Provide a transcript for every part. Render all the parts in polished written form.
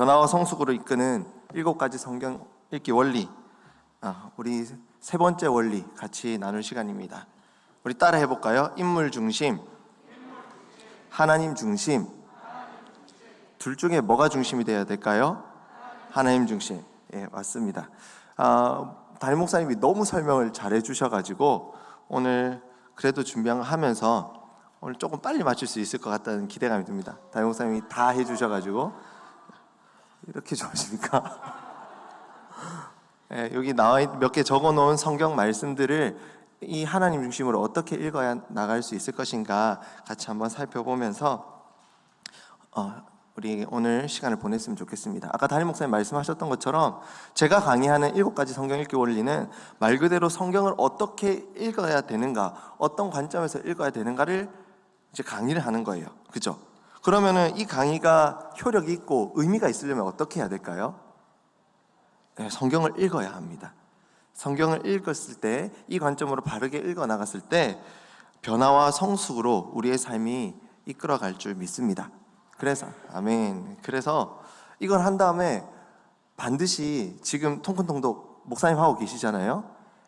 변화와 성숙으로 이끄는 7가지 성경 읽기 원리, 우리 세 번째 원리 같이 나눌 시간입니다. 우리 따라 해볼까요? 인물 중심, 하나님 중심. 둘 중에 뭐가 중심이 되어야 될까요? 하나님 중심. 예, 맞습니다. 담임 목사님이 너무 설명을 잘해 주셔가지고 오늘 그래도 준비하면서 오늘 조금 빨리 맞출 수 있을 것 같다는 기대감이 듭니다. 담임 목사님이 다 해주셔가지고. 이렇게 좋으십니까? 예, 여기 나와 몇 개 적어놓은 성경 말씀들을 이 하나님 중심으로 어떻게 읽어야 나갈 수 있을 것인가 같이 한번 살펴보면서 우리 오늘 시간을 보냈으면 좋겠습니다. 아까 담임 목사님 말씀하셨던 것처럼 제가 강의하는 7가지 성경 읽기 원리는 말 그대로 성경을 어떻게 읽어야 되는가, 어떤 관점에서 읽어야 되는가를 이제 강의를 하는 거예요. 그죠? 그러면은 이 강의가 효력이 있고 의미가 있으려면 어떻게 해야 될까요? 네, 성경을 읽어야 합니다. 성경을 읽었을 때, 이 관점으로 바르게 읽어 나갔을 때 변화와 성숙으로 우리의 삶이 이끌어갈 줄 믿습니다. 그래서 아멘. 그래서 이걸 한 다음에 반드시 지금 통큰통독 목사님 하고 계시잖아요.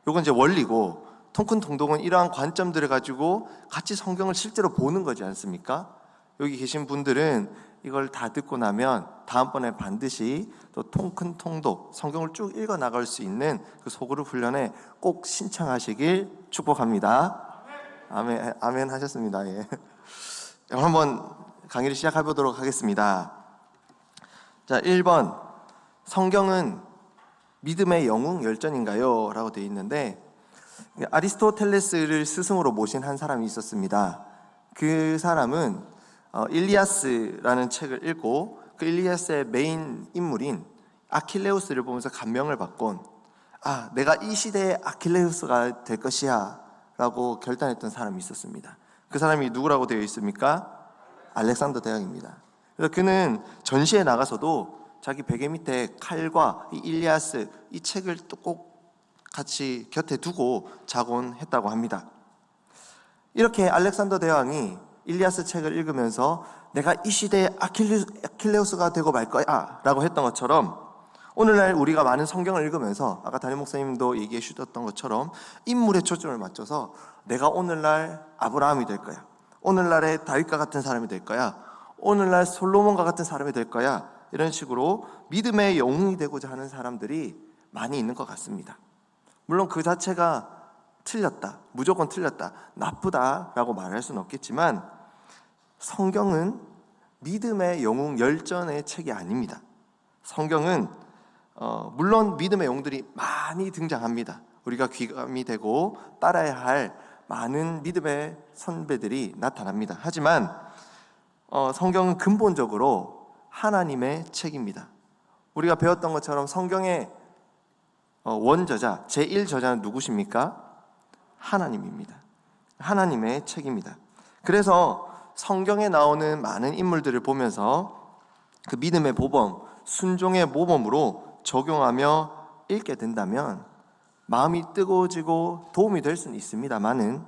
이건 이제 원리고, 통큰통독은 이러한 관점들을 가지고 같이 성경을 실제로 보는 거지 않습니까? 여기 계신 분들은 이걸 다 듣고 나면 다음번에 반드시 또 통큰통독 성경을 쭉 읽어 나갈 수 있는 그 소그룹 훈련에 꼭 신청하시길 축복합니다. 아멘, 아멘 하셨습니다. 예. 한번 강의를 시작해 보도록 하겠습니다. 자, 1번, 성경은 믿음의 영웅 열전인가요? 라고 되어 있는데, 아리스토텔레스를 스승으로 모신 한 사람이 있었습니다. 그 사람은 일리아스라는 책을 읽고 그 일리아스의 메인 인물인 아킬레우스를 보면서 감명을 받곤 내가 이 시대의 아킬레우스가 될 것이야 라고 결단했던 사람이 있었습니다. 그 사람이 누구라고 되어 있습니까? 알렉산더 대왕입니다. 그래서 그는 전시에 나가서도 자기 베개 밑에 칼과 이 일리아스 이 책을 또 꼭 같이 곁에 두고 자곤 했다고 합니다. 이렇게 알렉산더 대왕이 일리아스 책을 읽으면서 내가 이 시대의 아킬레우스가 되고 말 거야 라고 했던 것처럼, 오늘날 우리가 많은 성경을 읽으면서 아까 담임 목사님도 얘기해 주셨던 것처럼 인물에 초점을 맞춰서 내가 오늘날 아브라함이 될 거야, 오늘날의 다윗과 같은 사람이 될 거야, 오늘날 솔로몬과 같은 사람이 될 거야, 이런 식으로 믿음의 영웅이 되고자 하는 사람들이 많이 있는 것 같습니다. 물론 그 자체가 틀렸다, 무조건 틀렸다, 나쁘다라고 말할 수는 없겠지만 성경은 믿음의 영웅 열전의 책이 아닙니다. 성경은 물론 믿음의 영웅들이 많이 등장합니다. 우리가 귀감이 되고 따라야 할 많은 믿음의 선배들이 나타납니다. 하지만 성경은 근본적으로 하나님의 책입니다. 우리가 배웠던 것처럼 성경의 원저자, 제1저자는 누구십니까? 하나님입니다. 하나님의 책입니다. 그래서 성경에 나오는 많은 인물들을 보면서 그 믿음의 모범, 순종의 모범으로 적용하며 읽게 된다면 마음이 뜨거워지고 도움이 될 수는 있습니다만은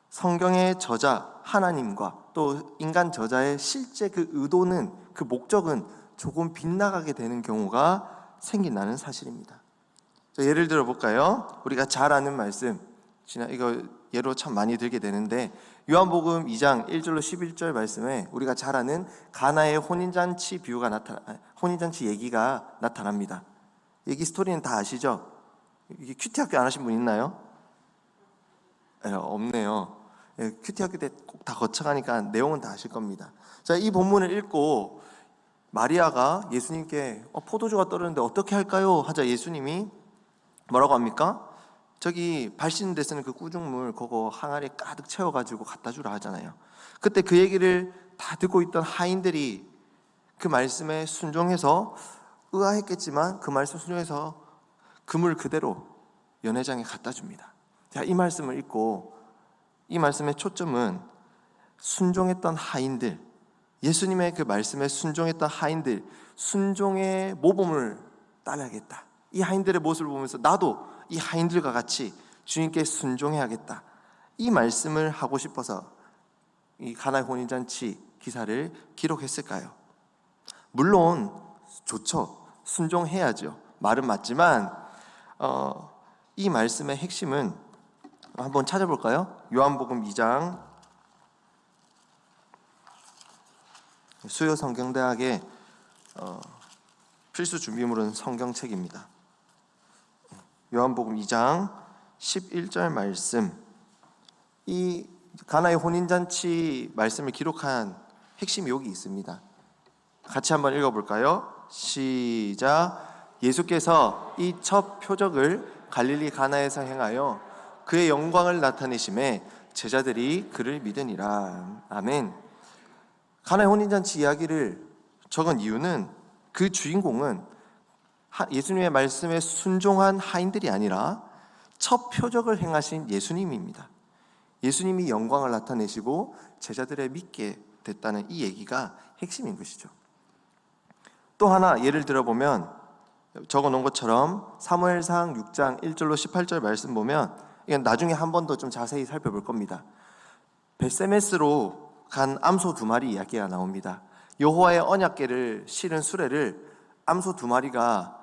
성경의 저자 하나님과 또 인간 저자의 실제 그 의도는, 그 목적은 조금 빗나가게 되는 경우가 생긴다는 사실입니다. 예를 들어 볼까요? 우리가 잘 아는 말씀, 이거 예로 참 많이 들게 되는데 요한복음 2장 1절로 11절 말씀에 우리가 잘 아는 가나의 혼인잔치 혼인잔치 얘기가 나타납니다. 얘기 스토리는 다 아시죠? 이게 큐티 학교 안 하신 분 있나요? 없네요. 큐티 학교 때 꼭 다 거쳐가니까 내용은 다 아실 겁니다. 자, 이 본문을 읽고 마리아가 예수님께 포도주가 떨어졌는데 어떻게 할까요? 하자 예수님이 뭐라고 합니까? 저기 발 씻는 데 쓰는 그 꾸중물 그거 항아리에 가득 채워가지고 갖다 주라 하잖아요. 그때 그 얘기를 다 듣고 있던 하인들이 그 말씀에 순종해서 의아했겠지만 그 말씀 순종해서 그물 그대로 연회장에 갖다 줍니다. 자, 이 말씀을 읽고 이 말씀의 초점은 순종했던 하인들, 예수님의 그 말씀에 순종했던 하인들, 순종의 모범을 따라야겠다. 이 하인들의 모습을 보면서 나도 이 하인들과 같이 주님께 순종해야겠다. 이 말씀을 하고 싶어서 이 가나의 혼인잔치 기사를 기록했을까요? 물론 좋죠. 순종해야죠. 말은 맞지만 이 말씀의 핵심은 한번 찾아볼까요? 요한복음 2장, 수요 성경대학의 필수 준비물은 성경책입니다. 요한복음 2장 11절 말씀, 이 가나의 혼인잔치 말씀을 기록한 핵심이 여기 있습니다. 같이 한번 읽어볼까요? 시작. 예수께서 이 첫 표적을 갈릴리 가나에서 행하여 그의 영광을 나타내심에 제자들이 그를 믿으니라. 아멘. 가나의 혼인잔치 이야기를 적은 이유는 그 주인공은 예수님의 말씀에 순종한 하인들이 아니라 첫 표적을 행하신 예수님입니다. 예수님이 영광을 나타내시고 제자들의 믿게 됐다는 이 얘기가 핵심인 것이죠. 또 하나 예를 들어보면 적어놓은 것처럼 사무엘상 6장 1절로 18절 말씀 보면, 이건 나중에 한 번 더 좀 자세히 살펴볼 겁니다. 벳세메스로 간 암소 2마리 이야기가 나옵니다. 여호와의 언약궤를 실은 수레를 암소 2마리가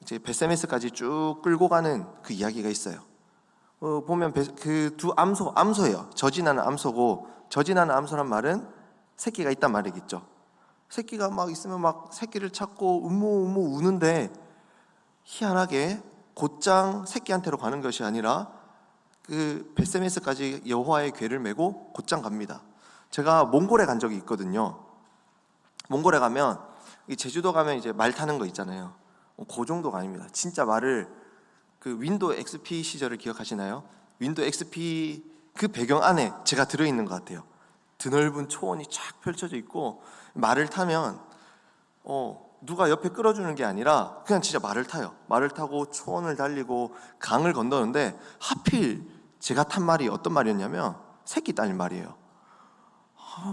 이제 벳세메스까지 쭉 끌고 가는 그 이야기가 있어요. 보면 그 두 암소예요. 저진하는 암소고, 저진하는 암소란 말은 새끼가 있단 말이겠죠. 새끼가 막 있으면 막 새끼를 찾고 음모음모 우는데, 희한하게 곧장 새끼한테로 가는 것이 아니라 그 벳세메스까지 여호와의 궤를 메고 곧장 갑니다. 제가 몽골에 간 적이 있거든요. 몽골에 가면, 제주도 가면 이제 말 타는 거 있잖아요. 그 정도가 아닙니다. 진짜 말을, 그 윈도우 XP 시절을 기억하시나요? 윈도우 XP 그 배경 안에 제가 들어있는 것 같아요. 드넓은 초원이 쫙 펼쳐져 있고, 말을 타면 누가 옆에 끌어주는 게 아니라 그냥 진짜 말을 타요. 말을 타고 초원을 달리고 강을 건너는데, 하필 제가 탄 말이 어떤 말이었냐면 새끼 딸린 말이에요.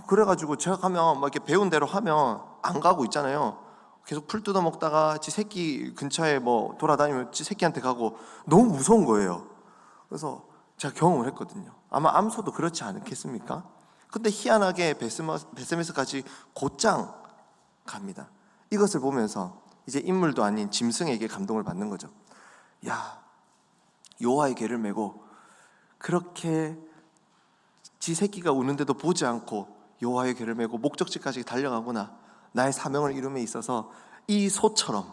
그래가지고 제가 가면 막 이렇게 배운 대로 하면 안 가고 있잖아요. 계속 풀 뜯어 먹다가 지 새끼 근처에 뭐 돌아다니면 지 새끼한테 가고, 너무 무서운 거예요. 그래서 제가 경험을 했거든요. 아마 암소도 그렇지 않겠습니까? 근데 희한하게 벳세메스까지 곧장 갑니다. 이것을 보면서 이제 인물도 아닌 짐승에게 감동을 받는 거죠. 야, 여호와의 궤를 메고 그렇게 지 새끼가 우는데도 보지 않고 여호와의 궤를 메고 목적지까지 달려가구나. 나의 사명을 이룸에 있어서 이 소처럼,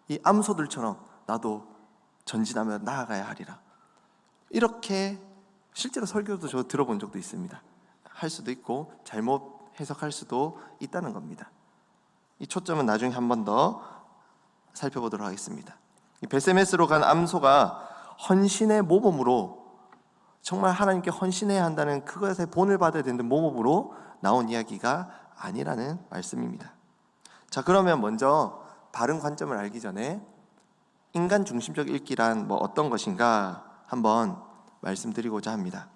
이 암소들처럼 나도 전진하며 나아가야 하리라. 이렇게 실제로 설교도 저 들어본 적도 있습니다. 할 수도 있고 잘못 해석할 수도 있다는 겁니다. 이 초점은 나중에 한 번 더 살펴보도록 하겠습니다. 이 벳세메스로 간 암소가 헌신의 모범으로, 정말 하나님께 헌신해야 한다는 그것에 본을 받아야 되는 모범으로 나온 이야기가 아니라는 말씀입니다. 자, 그러면 먼저 바른 관점을 알기 전에 인간 중심적 읽기란 어떤 것인가 한번 말씀드리고자 합니다.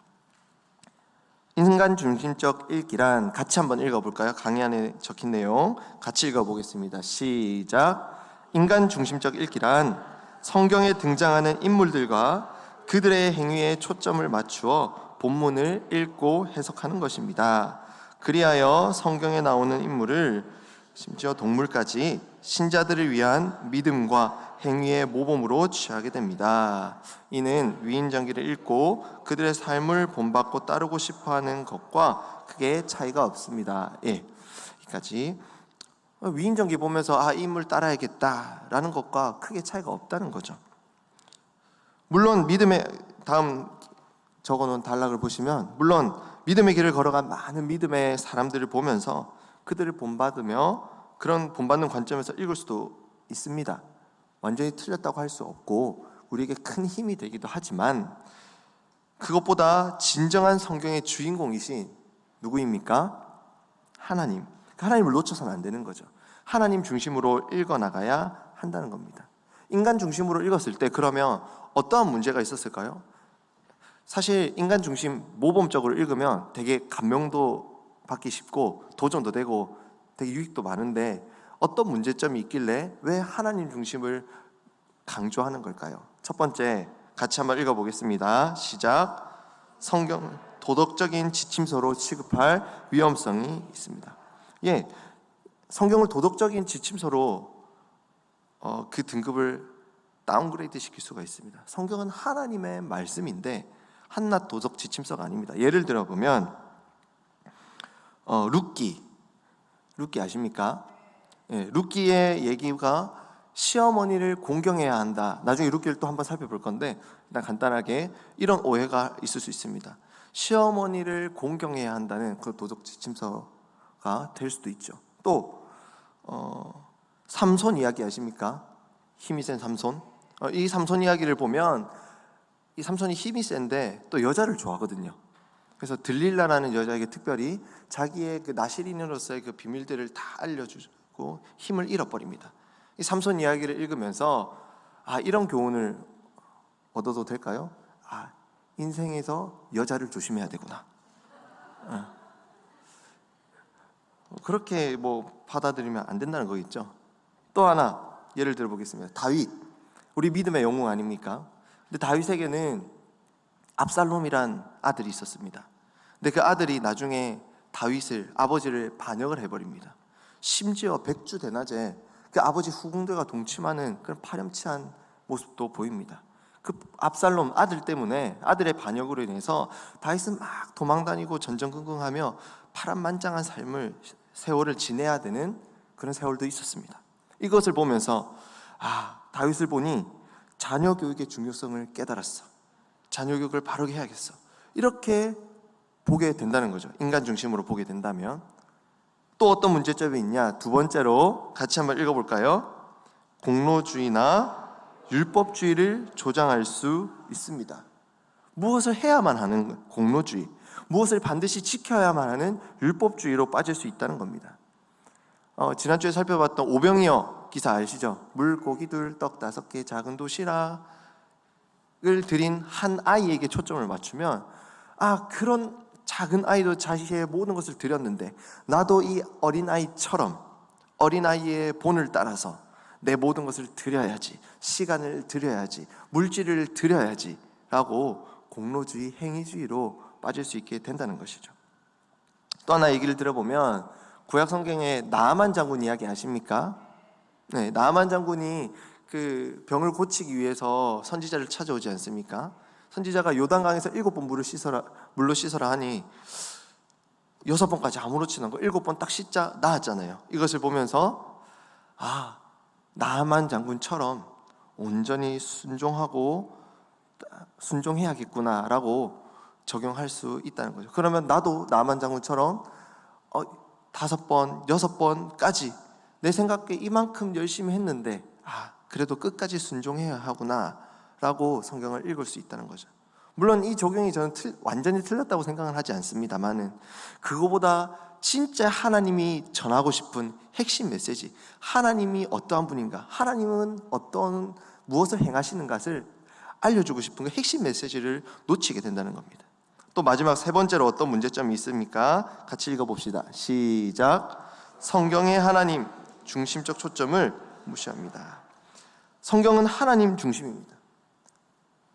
인간 중심적 읽기란, 같이 한번 읽어볼까요? 강의 안에 적힌 내용 같이 읽어보겠습니다. 시작. 인간 중심적 읽기란 성경에 등장하는 인물들과 그들의 행위에 초점을 맞추어 본문을 읽고 해석하는 것입니다. 그리하여 성경에 나오는 인물을, 심지어 동물까지 신자들을 위한 믿음과 행위의 모범으로 취하게 됩니다. 이는 위인전기를 읽고 그들의 삶을 본받고 따르고 싶어하는 것과 크게 차이가 없습니다. 여기까지. 위인전기 보면서 이 인물 따라야겠다라는 것과 크게 차이가 없다는 거죠. 물론 믿음의, 다음 적어놓은 단락을 보시면, 물론 믿음의 길을 걸어간 많은 믿음의 사람들을 보면서 그들을 본받으며 그런 본받는 관점에서 읽을 수도 있습니다. 완전히 틀렸다고 할 수 없고 우리에게 큰 힘이 되기도 하지만, 그것보다 진정한 성경의 주인공이신 누구입니까? 하나님. 하나님을 놓쳐서는 안 되는 거죠. 하나님 중심으로 읽어나가야 한다는 겁니다. 인간 중심으로 읽었을 때 그러면 어떠한 문제가 있었을까요? 사실 인간 중심 모범적으로 읽으면 되게 감명도 받기 쉽고 도전도 되고 되게 유익도 많은데, 어떤 문제점이 있길래 왜 하나님 중심을 강조하는 걸까요? 첫 번째, 같이 한번 읽어보겠습니다. 시작. 성경은 도덕적인 지침서로 취급할 위험성이 있습니다. 성경을 도덕적인 지침서로 그 등급을 다운그레이드 시킬 수가 있습니다. 성경은 하나님의 말씀인데 한낱 도적 지침서가 아닙니다. 예를 들어 보면 룻기 아십니까? 예, 룻기의 얘기가 시어머니를 공경해야 한다. 나중에 룻기를 또 한번 살펴볼 건데 일단 간단하게 이런 오해가 있을 수 있습니다. 시어머니를 공경해야 한다는 그 도적 지침서가 될 수도 있죠. 또 삼손 이야기 아십니까? 힘이 센 삼손. 이 삼손 이야기를 보면 이 삼손이 힘이 센데 또 여자를 좋아하거든요. 그래서 들릴라라는 여자에게 특별히 자기의 그 나시린으로서의 그 비밀들을 다 알려주고 힘을 잃어버립니다. 이 삼손 이야기를 읽으면서 이런 교훈을 얻어도 될까요? 인생에서 여자를 조심해야 되구나. 그렇게 받아들이면 안 된다는 거겠죠. 또 하나 예를 들어 보겠습니다. 다윗, 우리 믿음의 영웅 아닙니까? 근데 다윗에게는 압살롬이란 아들이 있었습니다. 근데 그 아들이 나중에 다윗을, 아버지를 반역을 해버립니다. 심지어 백주대낮에 그 아버지 후궁들과 동침하는 그런 파렴치한 모습도 보입니다. 그 압살롬 아들 때문에, 아들의 반역으로 인해서 다윗은 막 도망다니고 전전긍긍하며 파란만장한 세월을 지내야 되는 그런 세월도 있었습니다. 이것을 보면서 다윗을 보니 자녀 교육의 중요성을 깨달았어. 자녀 교육을 바르게 해야겠어. 이렇게 보게 된다는 거죠. 인간 중심으로 보게 된다면. 또 어떤 문제점이 있냐? 두 번째로 같이 한번 읽어볼까요? 공로주의나 율법주의를 조장할 수 있습니다. 무엇을 해야만 하는 공로주의, 무엇을 반드시 지켜야만 하는 율법주의로 빠질 수 있다는 겁니다. 지난주에 살펴봤던 오병이어 기사 아시죠? 물고기 둘, 떡 5개, 작은 도시락을 드린 한 아이에게 초점을 맞추면 그런 작은 아이도 자신의 모든 것을 드렸는데 나도 이 어린아이처럼 어린아이의 본을 따라서 내 모든 것을 드려야지, 시간을 드려야지, 물질을 드려야지 라고 공로주의, 행위주의로 빠질 수 있게 된다는 것이죠. 또 하나 얘기를 들어보면 구약 성경에 나아만 장군 이야기 아십니까? 네, 나아만 장군이 그 병을 고치기 위해서 선지자를 찾아오지 않습니까? 선지자가 요단강에서 7번 물로 씻어라 하니 6번까지 아무렇지도 않고 7번 딱 씻자 나았잖아요. 이것을 보면서 나아만 장군처럼 온전히 순종해야겠구나라고 적용할 수 있다는 거죠. 그러면 나도 나아만 장군처럼 5번, 6번까지 내 생각에 이만큼 열심히 했는데 그래도 끝까지 순종해야 하구나 라고 성경을 읽을 수 있다는 거죠. 물론 이 적용이 저는 완전히 틀렸다고 생각은 하지 않습니다만은 그거보다 진짜 하나님이 전하고 싶은 핵심 메시지, 하나님이 어떠한 분인가, 하나님은 무엇을 행하시는 것을 알려주고 싶은 그 핵심 메시지를 놓치게 된다는 겁니다. 또 마지막 세 번째로 어떤 문제점이 있습니까? 같이 읽어봅시다. 시작. 성경의 하나님 중심적 초점을 무시합니다. 성경은 하나님 중심입니다.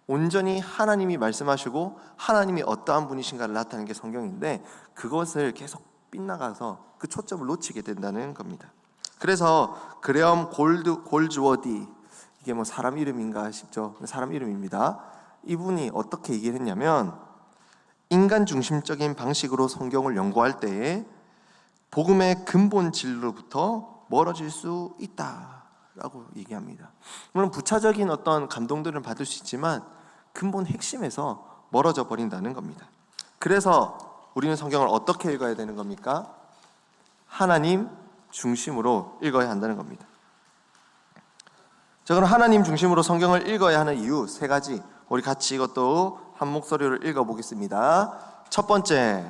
온전히 하나님이 말씀하시고 하나님이 어떠한 분이신가를 나타내는 게 성경인데 그것을 계속 빗나가서 그 초점을 놓치게 된다는 겁니다. 그래서 그레엄 골즈워디, 이게 사람 이름인가 싶죠? 사람 이름입니다. 이분이 어떻게 얘기를 했냐면 인간 중심적인 방식으로 성경을 연구할 때에 복음의 근본 진로부터 멀어질 수 있다라고 얘기합니다. 물론 부차적인 어떤 감동들을 받을 수 있지만 근본 핵심에서 멀어져 버린다는 겁니다. 그래서 우리는 성경을 어떻게 읽어야 되는 겁니까? 하나님 중심으로 읽어야 한다는 겁니다. 자, 그럼 하나님 중심으로 성경을 읽어야 하는 이유 3가지, 우리 같이 이것도 한 목소리로 읽어보겠습니다. 첫 번째,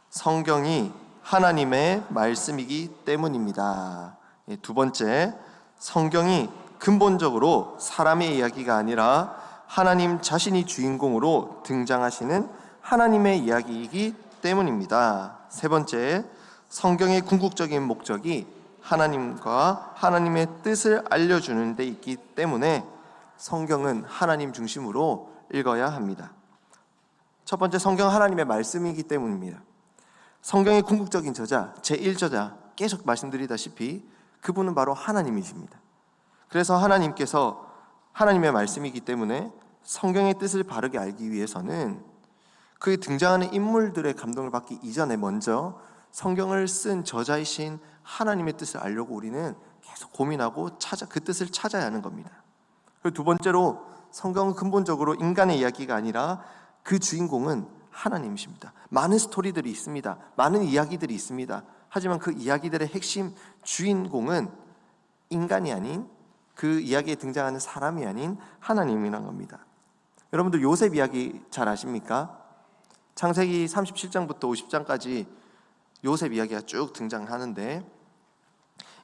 성경이 하나님의 말씀이기 때문입니다. 두 번째, 성경이 근본적으로 사람의 이야기가 아니라 하나님 자신이 주인공으로 등장하시는 하나님의 이야기이기 때문입니다. 세 번째, 성경의 궁극적인 목적이 하나님과 하나님의 뜻을 알려주는 데 있기 때문에 성경은 하나님 중심으로 읽어야 합니다. 첫 번째, 성경은 하나님의 말씀이기 때문입니다. 성경의 궁극적인 저자, 제1저자, 계속 말씀드리다시피 그분은 바로 하나님이십니다. 그래서 하나님의 말씀이기 때문에 성경의 뜻을 바르게 알기 위해서는 그 등장하는 인물들의 감동을 받기 이전에 먼저 성경을 쓴 저자이신 하나님의 뜻을 알려고 우리는 계속 고민하고 그 뜻을 찾아야 하는 겁니다. 그리고 두 번째로, 성경은 근본적으로 인간의 이야기가 아니라 그 주인공은 하나님이십니다. 많은 스토리들이 있습니다. 많은 이야기들이 있습니다. 하지만 그 이야기들의 핵심 주인공은 인간이 아닌, 그 이야기에 등장하는 사람이 아닌 하나님이란 겁니다. 여러분들 요셉 이야기 잘 아십니까? 창세기 37장부터 50장까지 요셉 이야기가 쭉 등장하는데,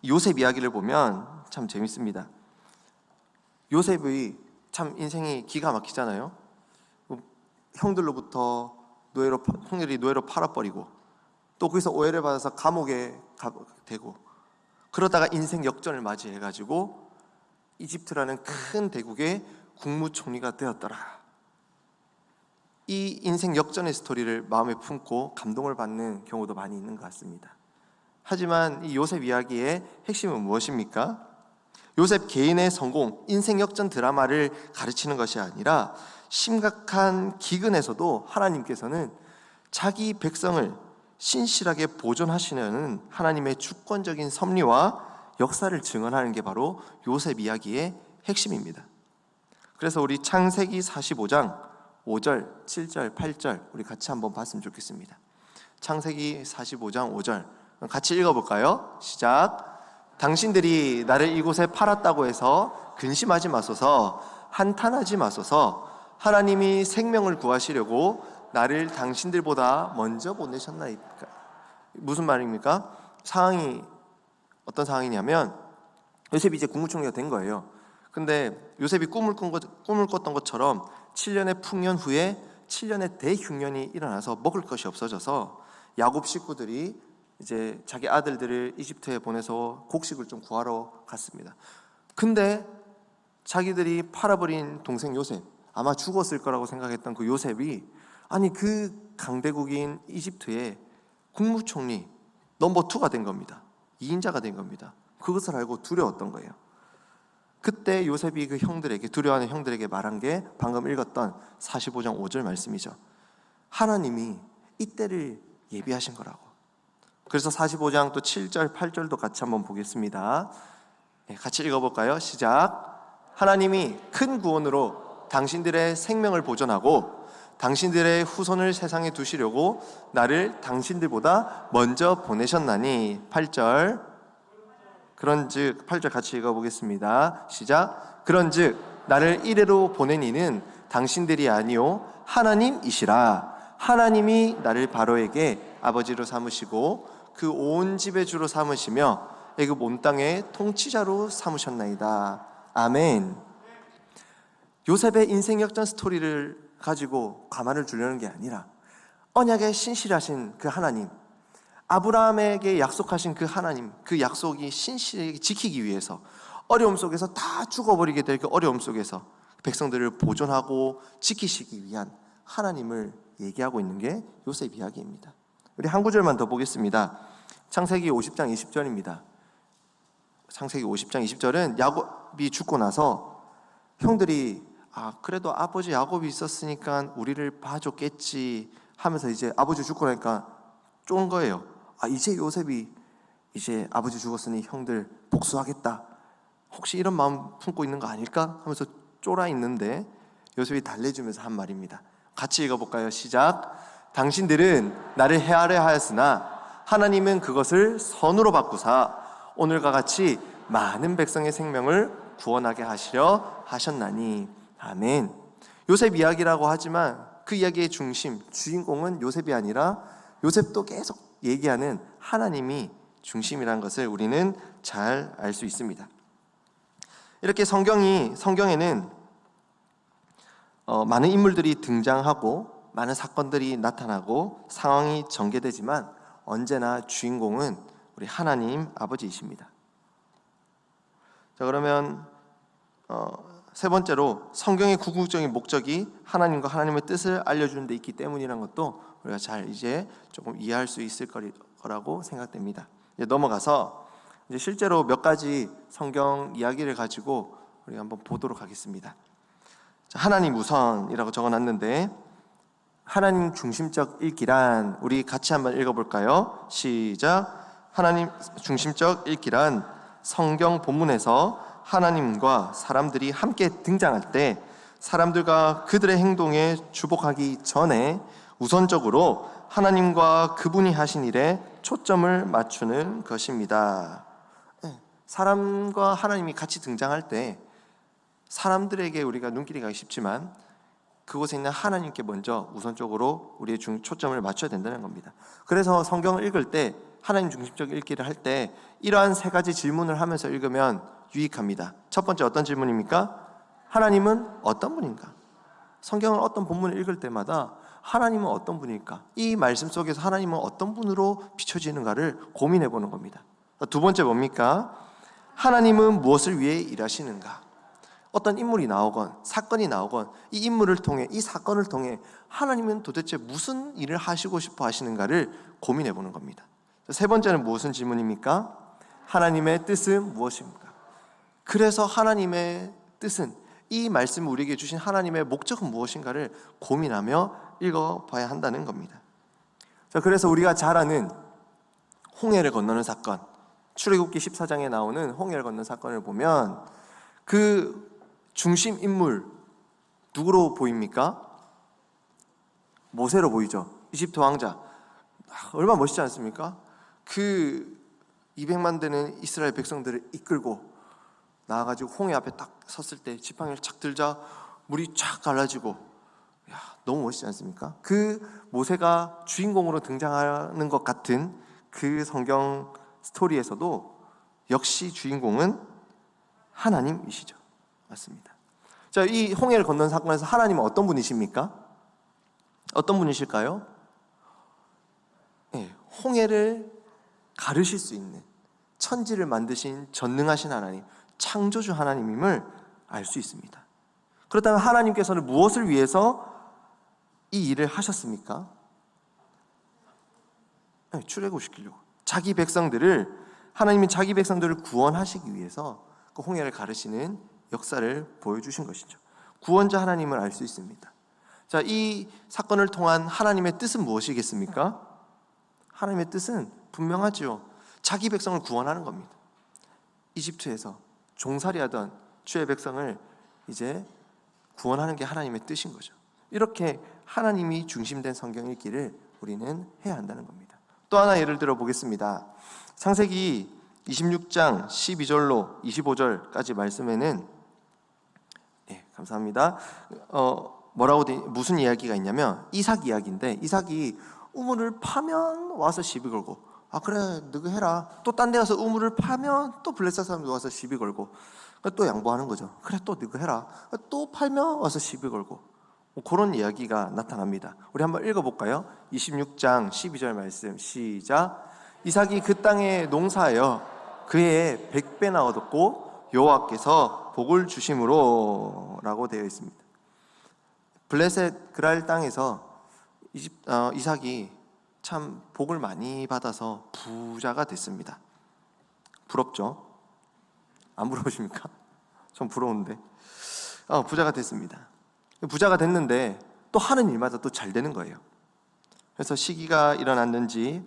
요셉 이야기를 보면 참 재밌습니다. 요셉의 참 인생이 기가 막히잖아요. 형들이 노예로 팔아버리고, 또 거기서 오해를 받아서 감옥에 되고, 그러다가 인생 역전을 맞이해가지고 이집트라는 큰 대국의 국무총리가 되었더라. 이 인생 역전의 스토리를 마음에 품고 감동을 받는 경우도 많이 있는 것 같습니다. 하지만 이 요셉 이야기의 핵심은 무엇입니까? 요셉 개인의 성공, 인생 역전 드라마를 가르치는 것이 아니라 심각한 기근에서도 하나님께서는 자기 백성을 신실하게 보존하시려는 하나님의 주권적인 섭리와 역사를 증언하는 게 바로 요셉 이야기의 핵심입니다. 그래서 우리 창세기 45장 5절, 7절, 8절 우리 같이 한번 봤으면 좋겠습니다. 창세기 45장 5절 같이 읽어볼까요? 시작. 당신들이 나를 이곳에 팔았다고 해서 근심하지 마소서, 한탄하지 마소서. 하나님이 생명을 구하시려고 나를 당신들보다 먼저 보내셨나이까. 무슨 말입니까? 상황이 어떤 상황이냐면, 요셉이 이제 국무총리가 된 거예요. 근데 요셉이 꿈을 꿨던 것처럼 7년의 풍년 후에 7년의 대흉년이 일어나서 먹을 것이 없어져서 야곱 식구들이 이제 자기 아들들을 이집트에 보내서 곡식을 좀 구하러 갔습니다. 근데 자기들이 팔아버린 동생 요셉, 아마 죽었을 거라고 생각했던 그 요셉이, 아니 그 강대국인 이집트의 국무총리 넘버 2가 된 겁니다. 2인자가 된 겁니다. 그것을 알고 두려웠던 거예요. 그때 요셉이 그 형들에게, 두려워하는 형들에게 말한 게 방금 읽었던 45장 5절 말씀이죠. 하나님이 이때를 예비하신 거라고. 그래서 45장 또 7절, 8절도 같이 한번 보겠습니다. 같이 읽어볼까요? 시작. 하나님이 큰 구원으로 당신들의 생명을 보존하고 당신들의 후손을 세상에 두시려고 나를 당신들보다 먼저 보내셨나니. 8절. 그런즉, 8절 같이 읽어보겠습니다. 시작. 그런즉 나를 이래로 보낸 이는 당신들이 아니요 하나님이시라. 하나님이 나를 바로에게 아버지로 삼으시고 그 온 집의 주로 삼으시며 애굽 온 땅의 통치자로 삼으셨나이다. 아멘. 요셉의 인생 역전 스토리를 가지고 가만을 주려는 게 아니라 언약에 신실하신 그 하나님, 아브라함에게 약속하신 그 하나님, 그 약속이 신실하게 지키기 위해서 어려움 속에서 다 죽어버리게 될 그 어려움 속에서 백성들을 보존하고 지키시기 위한 하나님을 얘기하고 있는 게 요셉 이야기입니다. 우리 한 구절만 더 보겠습니다. 창세기 50장 20절입니다. 창세기 50장 20절은 야곱이 죽고 나서 형들이 그래도 아버지 야곱이 있었으니까 우리를 봐줬겠지 하면서 이제 아버지 죽고 나니까 쫀 거예요. 이제 요셉이 이제 아버지 죽었으니 형들 복수하겠다, 혹시 이런 마음 품고 있는 거 아닐까 하면서 쫄아 있는데 요셉이 달래주면서 한 말입니다. 같이 읽어볼까요? 시작. 당신들은 나를 해하려 하였으나 하나님은 그것을 선으로 바꾸사 오늘과 같이 많은 백성의 생명을 구원하게 하시려 하셨나니. 아멘. 요셉 이야기라고 하지만 그 이야기의 중심, 주인공은 요셉이 아니라 요셉도 계속 얘기하는 하나님이 중심이라는 것을 우리는 잘 알 수 있습니다. 이렇게 성경에는 많은 인물들이 등장하고 많은 사건들이 나타나고 상황이 전개되지만 언제나 주인공은 우리 하나님 아버지이십니다. 자, 그러면 세 번째로 성경의 궁극적인 목적이 하나님과 하나님의 뜻을 알려주는 데 있기 때문이라는 것도 우리가 잘 이제 조금 이해할 수 있을 거라고 생각됩니다. 이제 넘어가서 이제 실제로 몇 가지 성경 이야기를 가지고 우리 한번 보도록 하겠습니다. 자, 하나님 우선이라고 적어놨는데, 하나님 중심적 읽기란, 우리 같이 한번 읽어볼까요? 시작. 하나님 중심적 읽기란 성경 본문에서 하나님과 사람들이 함께 등장할 때 사람들과 그들의 행동에 주목하기 전에 우선적으로 하나님과 그분이 하신 일에 초점을 맞추는 것입니다. 사람과 하나님이 같이 등장할 때 사람들에게 우리가 눈길이 가기 쉽지만 그곳에 있는 하나님께 먼저 우선적으로 우리의 초점을 맞춰야 된다는 겁니다. 그래서 성경을 읽을 때, 하나님 중심적 읽기를 할 때 이러한 세 가지 질문을 하면서 읽으면 유익합니다. 첫 번째, 어떤 질문입니까? 하나님은 어떤 분인가? 성경을 어떤 본문을 읽을 때마다 하나님은 어떤 분일까? 이 말씀 속에서 하나님은 어떤 분으로 비춰지는가를 고민해 보는 겁니다. 두 번째 뭡니까? 하나님은 무엇을 위해 일하시는가? 어떤 인물이 나오건 사건이 나오건 이 인물을 통해, 이 사건을 통해 하나님은 도대체 무슨 일을 하시고 싶어 하시는가를 고민해 보는 겁니다. 세 번째는 무슨 질문입니까? 하나님의 뜻은 무엇입니까? 그래서 하나님의 뜻은, 이 말씀을 우리에게 주신 하나님의 목적은 무엇인가를 고민하며 읽어봐야 한다는 겁니다. 자, 그래서 우리가 잘 아는 홍해를 건너는 사건, 출애굽기 14장에 나오는 홍해를 건너는 사건을 보면 그 중심 인물 누구로 보입니까? 모세로 보이죠. 이집트 왕자. 얼마나 멋있지 않습니까? 그 200만 되는 이스라엘 백성들을 이끌고 나와가지고 홍해 앞에 딱 섰을 때 지팡이를 착 들자 물이 쫙 갈라지고, 너무 멋있지 않습니까? 그 모세가 주인공으로 등장하는 것 같은 그 성경 스토리에서도 역시 주인공은 하나님이시죠. 맞습니다. 자, 이 홍해를 건넌 사건에서 하나님은 어떤 분이십니까? 어떤 분이실까요? 네, 홍해를 가르실 수 있는, 천지를 만드신 전능하신 하나님, 창조주 하나님임을 알 수 있습니다. 그렇다면 하나님께서는 무엇을 위해서 이 일을 하셨습니까? 네, 출애굽시키려고. 하나님이 자기 백성들을 구원하시기 위해서 그 홍해를 가르시는 역사를 보여주신 것이죠. 구원자 하나님을 알 수 있습니다. 자, 이 사건을 통한 하나님의 뜻은 무엇이겠습니까? 하나님의 뜻은 분명하죠. 자기 백성을 구원하는 겁니다. 이집트에서 종살이하던 주의 백성을 이제 구원하는 게 하나님의 뜻인 거죠. 이렇게 하나님이 중심된 성경 읽기를 우리는 해야 한다는 겁니다. 또 하나 예를 들어 보겠습니다. 창세기 26장 12절로 25절까지 말씀에는, 감사합니다. 무슨 이야기가 있냐면 이삭 이야기인데, 이삭이 우물을 파면 와서 시비 걸고, 그래 너가 해라. 또 딴 데 가서 우물을 파면 또 블레셋 사람들 와서 시비 걸고, 또 양보하는 거죠. 그래 또 너가 해라. 또 팔면 와서 시비 걸고, 그런 이야기가 나타납니다. 우리 한번 읽어볼까요? 26장 12절 말씀 시작. 이삭이 그 땅에 농사하여 그의 100배나 얻었고 여호와께서 복을 주심으로 라고 되어 있습니다. 블레셋 그랄 땅에서 이삭이 참 복을 많이 받아서 부자가 됐습니다. 부럽죠? 안 부러우십니까? 좀 부러운데. 부자가 됐습니다. 부자가 됐는데 또 하는 일마다 또 잘 되는 거예요. 그래서 시기가 일어났는지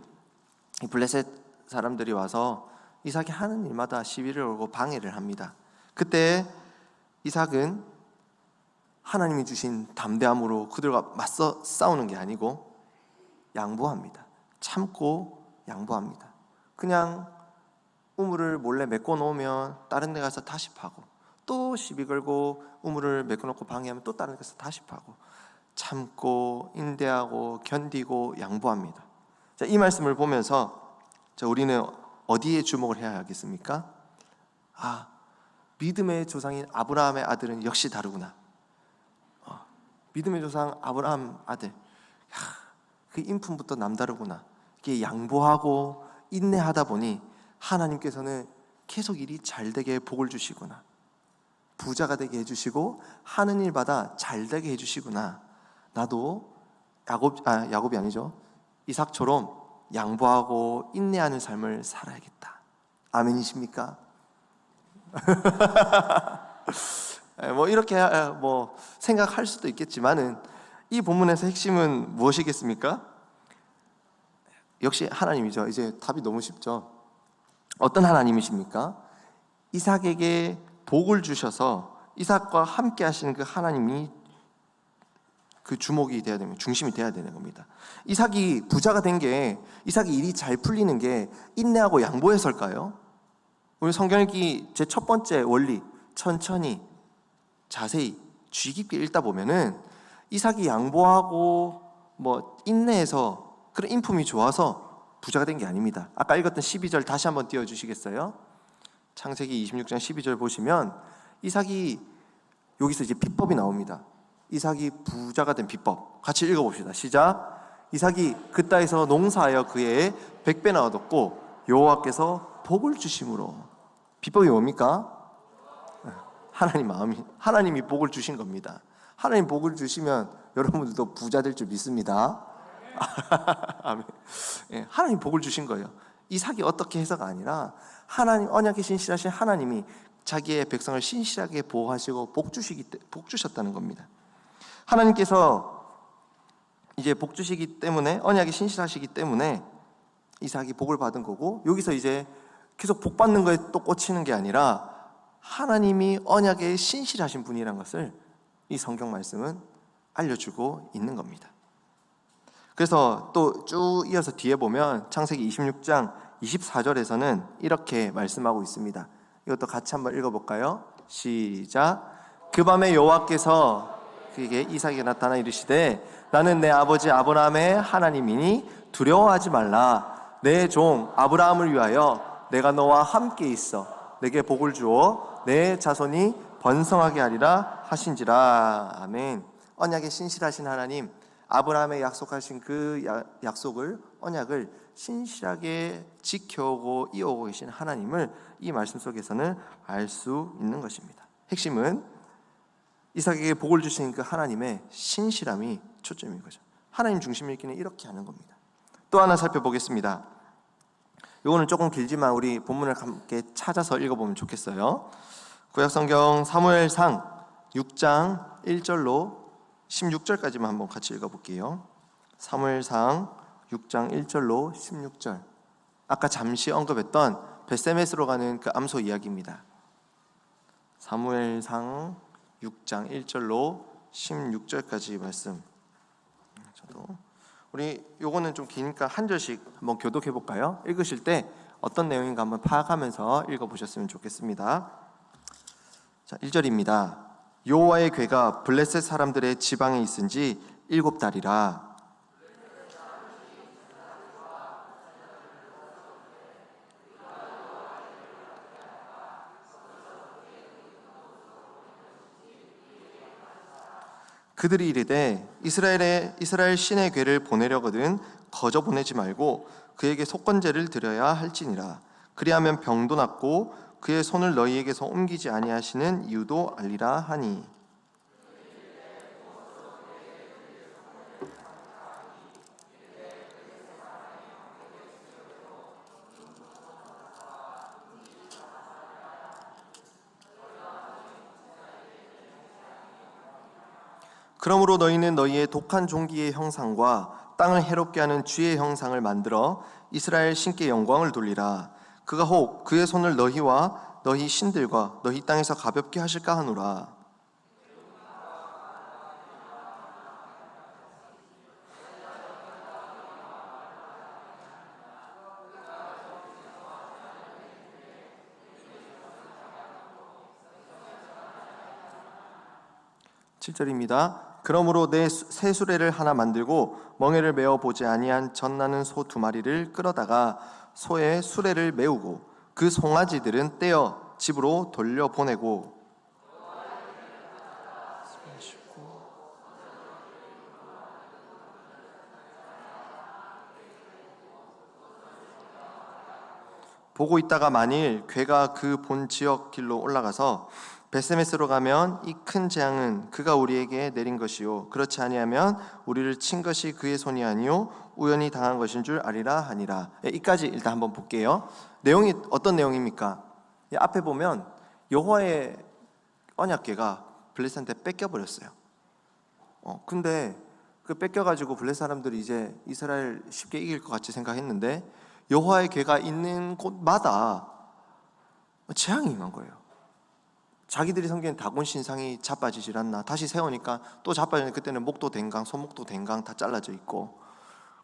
블레셋 사람들이 와서 이삭이 하는 일마다 시비를 걸고 방해를 합니다. 그때 이삭은 하나님이 주신 담대함으로 그들과 맞서 싸우는 게 아니고 양보합니다. 참고 양보합니다. 그냥 우물을 몰래 메꿔 놓으면 다른 데 가서 다시 파고, 또 시비 걸고 우물을 메꿔 놓고 방해하면 또 다른 데 가서 다시 파고, 참고 인내하고 견디고 양보합니다. 자, 이 말씀을 보면서 우리는 어디에 주목을 해야 하겠습니까? 믿음의 조상인 아브라함의 아들은 역시 다르구나. 믿음의 조상 아브라함 아들, 그 인품부터 남다르구나. 이게 양보하고 인내하다 보니 하나님께서는 계속 일이 잘 되게 복을 주시구나. 부자가 되게 해주시고 하는 일마다 잘 되게 해주시구나. 나도 야곱이 아니죠. 이삭처럼 양보하고 인내하는 삶을 살아야겠다. 아멘이십니까? 뭐 이렇게 뭐 생각할 수도 있겠지만은 이 본문에서 핵심은 무엇이겠습니까? 역시 하나님이죠. 이제 답이 너무 쉽죠. 어떤 하나님이십니까? 이삭에게 복을 주셔서 이삭과 함께 하시는 그 하나님이 그 주목이 돼야 되는, 중심이 돼야 되는 겁니다. 이삭이 부자가 된 게, 이삭이 일이 잘 풀리는 게 인내하고 양보해서일까요? 우리 성경 읽기 제 첫 번째 원리, 천천히 자세히 주의 깊게 읽다 보면은 이삭이 양보하고 뭐 인내해서 그런 인품이 좋아서 부자가 된 게 아닙니다. 아까 읽었던 12절 다시 한번 띄워주시겠어요? 창세기 26장 12절 보시면 이삭이, 여기서 이제 비법이 나옵니다. 이삭이 부자가 된 비법 같이 읽어봅시다. 시작. 이삭이 그 땅에서 농사하여 그의 100배나 얻었고 여호와께서 복을 주심으로. 비법이 뭡니까? 하나님이 복을 주신 겁니다. 하나님 복을 주시면 여러분들도 부자 될 줄 믿습니다. 아멘. 하나님 복을 주신 거예요. 이삭이 어떻게 해서가 아니라 하나님, 언약에 신실하신 하나님이 자기의 백성을 신실하게 보호하시고 복 주셨다는 겁니다. 하나님께서 이제 복 주시기 때문에, 언약이 신실하시기 때문에 이삭이 복을 받은 거고, 여기서 이제 계속 복 받는 거에 또 꽂히는 게 아니라 하나님이 언약에 신실하신 분이라는 것을 이 성경 말씀은 알려주고 있는 겁니다. 그래서 또 쭉 이어서 뒤에 보면 창세기 26장 24절에서는 이렇게 말씀하고 있습니다. 이것도 같이 한번 읽어볼까요? 시작. 그 밤에 여호와께서 그에게 이삭에게 나타나 이르시되 나는 내 아버지 아브라함의 하나님이니 두려워하지 말라. 내 종 아브라함을 위하여 내가 너와 함께 있어 내게 복을 주어 내 자손이 번성하게 하리라 하신지라. 아멘. 언약에 신실하신 하나님, 아브라함에 약속하신 그 약속을, 언약을 신실하게 지켜오고 이어오고 계신 하나님을 이 말씀 속에서는 알 수 있는 것입니다. 핵심은 이삭에게 복을 주신 그 하나님의 신실함이 초점인 거죠. 하나님 중심 읽기는 이렇게 하는 겁니다. 또 하나 살펴보겠습니다. 이거는 조금 길지만 우리 본문을 함께 찾아서 읽어보면 좋겠어요. 구약성경 사무엘상 6장 1절로 16절까지만 한번 같이 읽어볼게요. 사무엘상 6장 1절로 16절. 아까 잠시 언급했던 벳세메스로 가는 그 암소 이야기입니다. 사무엘상 6장 1절로 16절까지 말씀. 우리 요거는 좀 기니까 한 절씩 한번 교독해 볼까요? 읽으실 때 어떤 내용인가 한번 파악하면서 읽어보셨으면 좋겠습니다. 자, 1절입니다. 여호와의 궤가 블레셋 사람들의 지방에 있은지 7달이라. 그들이 이르되 이스라엘 신의 궤를 보내려거든 거저 보내지 말고 그에게 속건제를 드려야 할지니라. 그리하면 병도 낫고 그의 손을 너희에게서 옮기지 아니하시는 이유도 알리라 하니. 그러므로 너희는 너희의 독한 종기의 형상과 땅을 해롭게 하는 쥐의 형상을 만들어 이스라엘 신께 영광을 돌리라. 그가 혹 그의 손을 너희와 너희 신들과 너희 땅에서 가볍게 하실까 하노라. (7절입니다) 그러므로 내 새 수레를 하나 만들고 멍에를 메어 보지 아니한 젖나는 소 2마리를 끌어다가 소의 수레를 메우고 그 송아지들은 떼어 집으로 돌려보내고. 보고 있다가 만일 괴가 그 본 지역 길로 올라가서 베세메스로 가면 이 큰 재앙은 그가 우리에게 내린 것이요 그렇지 아니하면 우리를 친 것이 그의 손이 아니요 우연히 당한 것인 줄 아리라 하니라. 이까지 일단 한번 볼게요. 내용이 어떤 내용입니까? 앞에 보면 여호와의 언약궤가 블레셋한테 뺏겨버렸어요. 근데 그 뺏겨가지고 블레셋 사람들이 이제 이스라엘 쉽게 이길 것 같이 생각했는데 여호와의 궤가 있는 곳마다 재앙이 임한 거예요. 자기들이 섬기는 다곤 신상이 자빠지질 않나. 다시 세우니까 또 자빠지는데 그때는 목도 댕강, 손목도 댕강 다 잘라져 있고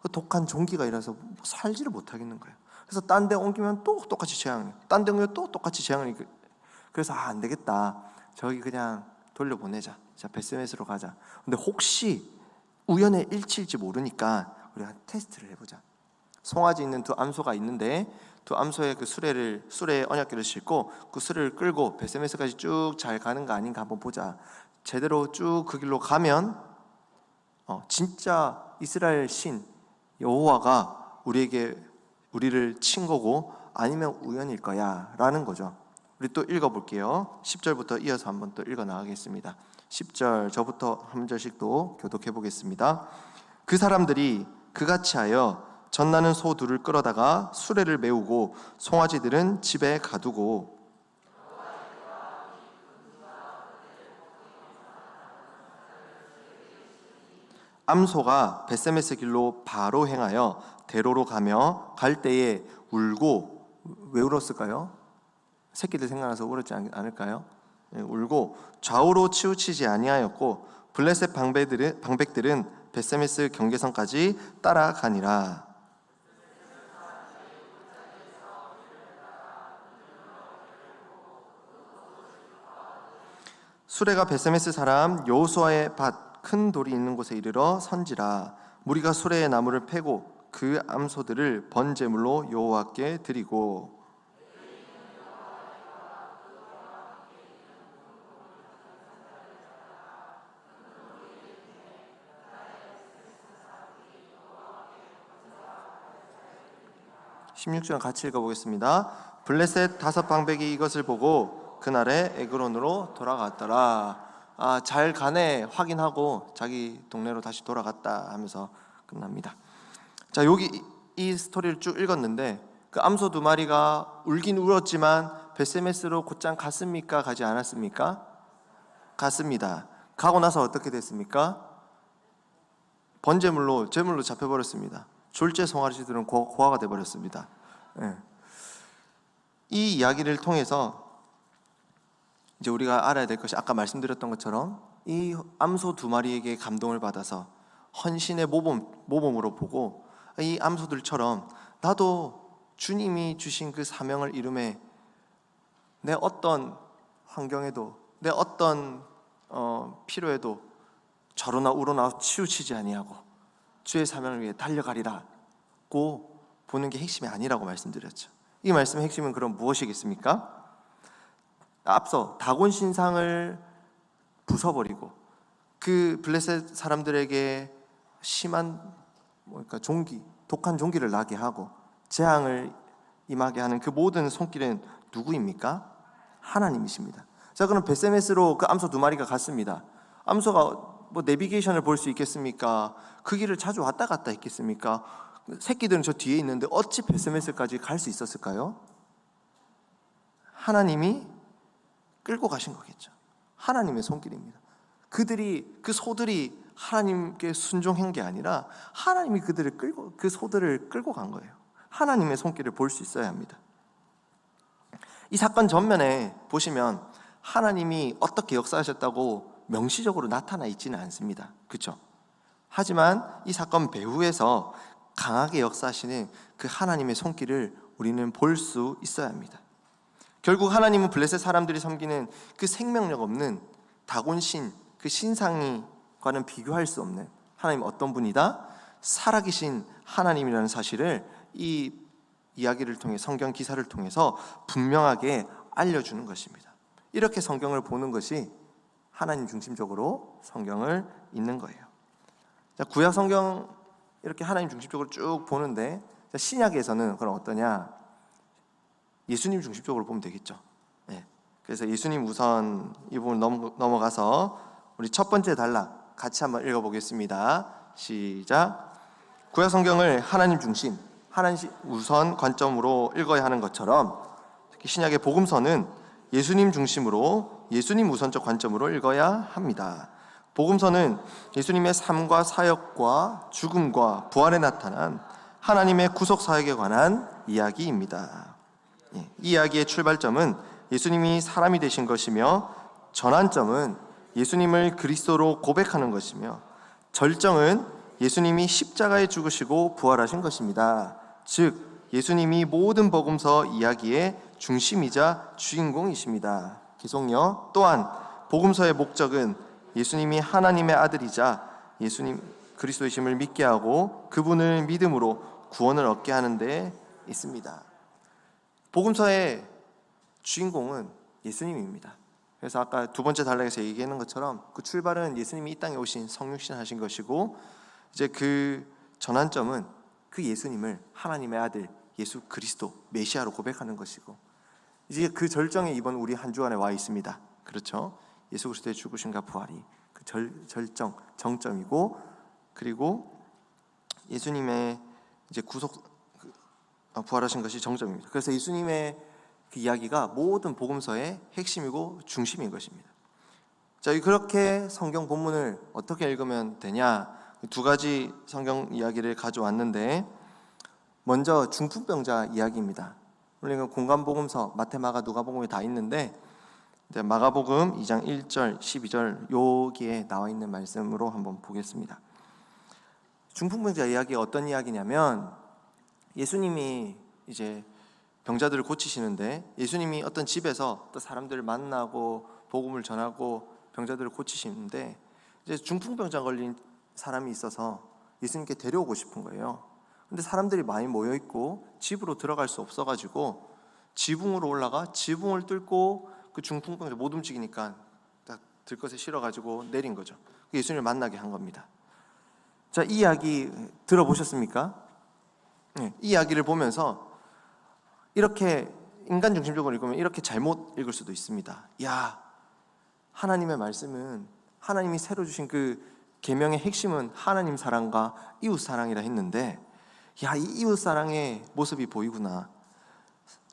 그 독한 종기가 일어서 살지를 못하겠는 거예요. 그래서 딴 데 옮기면 또 똑같이 재앙이에요. 딴 데 옮기면 또 똑같이 재앙이. 그래서 안 되겠다. 저기 그냥 돌려보내자. 자, 베스메스로 가자. 근데 혹시 우연의 일치일지 모르니까 우리가 테스트를 해보자. 송아지 있는 두 암소가 있는데 두 암소의 그 수레에 언약궤를 싣고 그 수레를 끌고 베세메스까지 쭉 잘 가는 거 아닌가 한번 보자. 제대로 쭉 그 길로 가면 진짜 이스라엘 신 여호와가 우리를 친 거고 아니면 우연일 거야 라는 거죠. 우리 또 읽어볼게요. 10절부터 이어서 한번 또 읽어 나가겠습니다. 10절 저부터 한 절씩 또 교독해 보겠습니다. 그 사람들이 그같이 하여 젖나는 소 둘을 끌어다가 수레를 메우고 송아지들은 집에 가두고 암소가 베세메스 길로 바로 행하여 대로로 가며 갈 때에 울고. 왜 울었을까요? 새끼들 생각나서 울었지 않을까요? 울고 좌우로 치우치지 아니하였고 블레셋 방백들은 베세메스 경계선까지 따라가니라. 수레가 베세메스 사람 여호수아의 밭 큰 돌이 있는 곳에 이르러 선지라. 무리가 수레의 나무를 패고 그 암소들을 번제물로 여호와께 드리고 (16절) 같이 읽어보겠습니다. 블레셋 다섯 방백이 이것을 보고 그날에 에그론으로 돌아갔더라. 잘 가네 확인하고 자기 동네로 다시 돌아갔다 하면서 끝납니다. 자, 여기 이 스토리를 쭉 읽었는데 그 암소 두 마리가 울긴 울었지만 베세메스로 곧장 갔습니까? 가지 않았습니까? 갔습니다. 가고 나서 어떻게 됐습니까? 제물로 잡혀버렸습니다. 졸제 송아지들은 고아가 돼버렸습니다. 이 이야기를 통해서 이제 우리가 알아야 될 것이 아까 말씀드렸던 것처럼 이 암소 두 마리에게 감동을 받아서 헌신의 모범으로 보고 이 암소들처럼 나도 주님이 주신 그 사명을 이루매 내 어떤 환경에도 내 어떤 필요에도 저러나 우러나 치우치지 아니하고 주의 사명을 위해 달려가리라고 보는 게 핵심이 아니라고 말씀드렸죠. 이 말씀의 핵심은 그럼 무엇이겠습니까? 앞서 다곤 신상을 부숴버리고 그 블레셋 사람들에게 심한 독한 종기를 나게 하고 재앙을 임하게 하는 그 모든 손길은 누구입니까? 하나님이십니다. 자, 그럼 베세메스로 그 암소 두 마리가 갔습니다. 암소가 내비게이션을 볼 수 있겠습니까? 그 길을 자주 왔다 갔다 했겠습니까? 새끼들은 저 뒤에 있는데 어찌 베세메스까지 갈 수 있었을까요? 하나님이 끌고 가신 거겠죠. 하나님의 손길입니다. 그 소들이 하나님께 순종한 게 아니라 하나님이 그 소들을 끌고 간 거예요. 하나님의 손길을 볼 수 있어야 합니다. 이 사건 전면에 보시면 하나님이 어떻게 역사하셨다고 명시적으로 나타나 있지는 않습니다. 그렇죠? 하지만 이 사건 배후에서 강하게 역사하시는 그 하나님의 손길을 우리는 볼 수 있어야 합니다. 결국 하나님은 블레셋 사람들이 섬기는 그 생명력 없는 다곤신, 그 신상과는 비교할 수 없는 하나님 어떤 분이다? 살아계신 하나님이라는 사실을 이 이야기를 통해 성경 기사를 통해서 분명하게 알려주는 것입니다. 이렇게 성경을 보는 것이 하나님 중심적으로 성경을 읽는 거예요. 자, 구약 성경 이렇게 하나님 중심적으로 쭉 보는데 신약에서는 그럼 어떠냐? 예수님 중심적으로 보면 되겠죠. 그래서 예수님 우선 이 부분 넘어가서 우리 첫 번째 단락 같이 한번 읽어보겠습니다. 시작. 구약 성경을 하나님 중심, 하나님 우선 관점으로 읽어야 하는 것처럼 특히 신약의 복음서는 예수님 중심으로 예수님 우선적 관점으로 읽어야 합니다. 복음서는 예수님의 삶과 사역과 죽음과 부활에 나타난 하나님의 구속 사역에 관한 이야기입니다. 이 이야기의 출발점은 예수님이 사람이 되신 것이며 전환점은 예수님을 그리스도로 고백하는 것이며 절정은 예수님이 십자가에 죽으시고 부활하신 것입니다. 즉 예수님이 모든 복음서 이야기의 중심이자 주인공이십니다. 계속요. 또한 복음서의 목적은 예수님이 하나님의 아들이자 예수님 그리스도이심을 믿게 하고 그분을 믿음으로 구원을 얻게 하는 데 있습니다. 복음서의 주인공은 예수님입니다. 그래서 아까 두 번째 단락에서 얘기하는 것처럼 그 출발은 예수님이 이 땅에 오신 성육신 하신 것이고 이제 그 전환점은 그 예수님을 하나님의 아들 예수 그리스도 메시아로 고백하는 것이고 이제 그 절정에 이번 우리 한 주간에 와 있습니다. 그렇죠? 예수 그리스도의 죽으심과 부활이 그 절정 정점이고 그리고 예수님의 이제 부활하신 것이 정점입니다. 그래서 예수님의 그 이야기가 모든 복음서의 핵심이고 중심인 것입니다. 자, 그렇게 성경 본문을 어떻게 읽으면 되냐? 두 가지 성경 이야기를 가져왔는데 먼저 중풍병자 이야기입니다. 우리가 공간복음서 마태, 마가, 누가복음이 다 있는데 마가복음 2장 1절, 12절 여기에 나와 있는 말씀으로 한번 보겠습니다. 중풍병자 이야기가 어떤 이야기냐면 예수님이 이제 병자들을 고치시는데 예수님이 어떤 집에서 또 사람들을 만나고 복음을 전하고 병자들을 고치시는데 이제 중풍병자 걸린 사람이 있어서 예수님께 데려오고 싶은 거예요. 근데 사람들이 많이 모여 있고 집으로 들어갈 수 없어가지고 지붕으로 올라가 지붕을 뚫고 그 중풍병자 못 움직이니까 딱 들것에 실어가지고 내린 거죠. 예수님을 만나게 한 겁니다. 자, 이 이야기 들어보셨습니까? 네, 이 이야기를 보면서 이렇게 인간 중심적으로 읽으면 이렇게 잘못 읽을 수도 있습니다. 야, 하나님의 말씀은 하나님이 새로 주신 그 계명의 핵심은 하나님 사랑과 이웃 사랑이라 했는데 야, 이 이웃 사랑의 모습이 보이구나.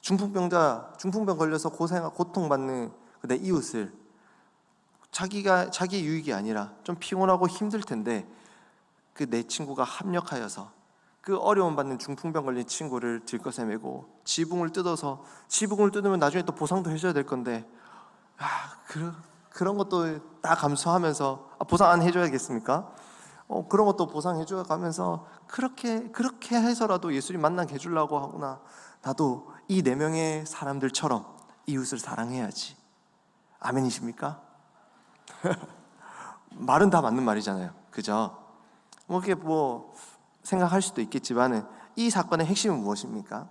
중풍병 걸려서 고통받는 내 이웃을 자기 유익이 아니라 좀 피곤하고 힘들 텐데 그 내 친구가 합력하여서 그 어려움 받는 중풍병 걸린 친구를 들것에 메고 지붕을 뜯으면 나중에 또 보상도 해줘야 될 건데 그런 것도 다 감수하면서 보상 안 해줘야겠습니까? 그런 것도 보상해줘 가면서 그렇게 해서라도 예수님 만나게 해주려고 하구나. 나도 이 4명의 사람들처럼 이웃을 사랑해야지. 아멘이십니까? 말은 다 맞는 말이잖아요. 그죠? 이렇게 생각할 수도 있겠지만은 이 사건의 핵심은 무엇입니까?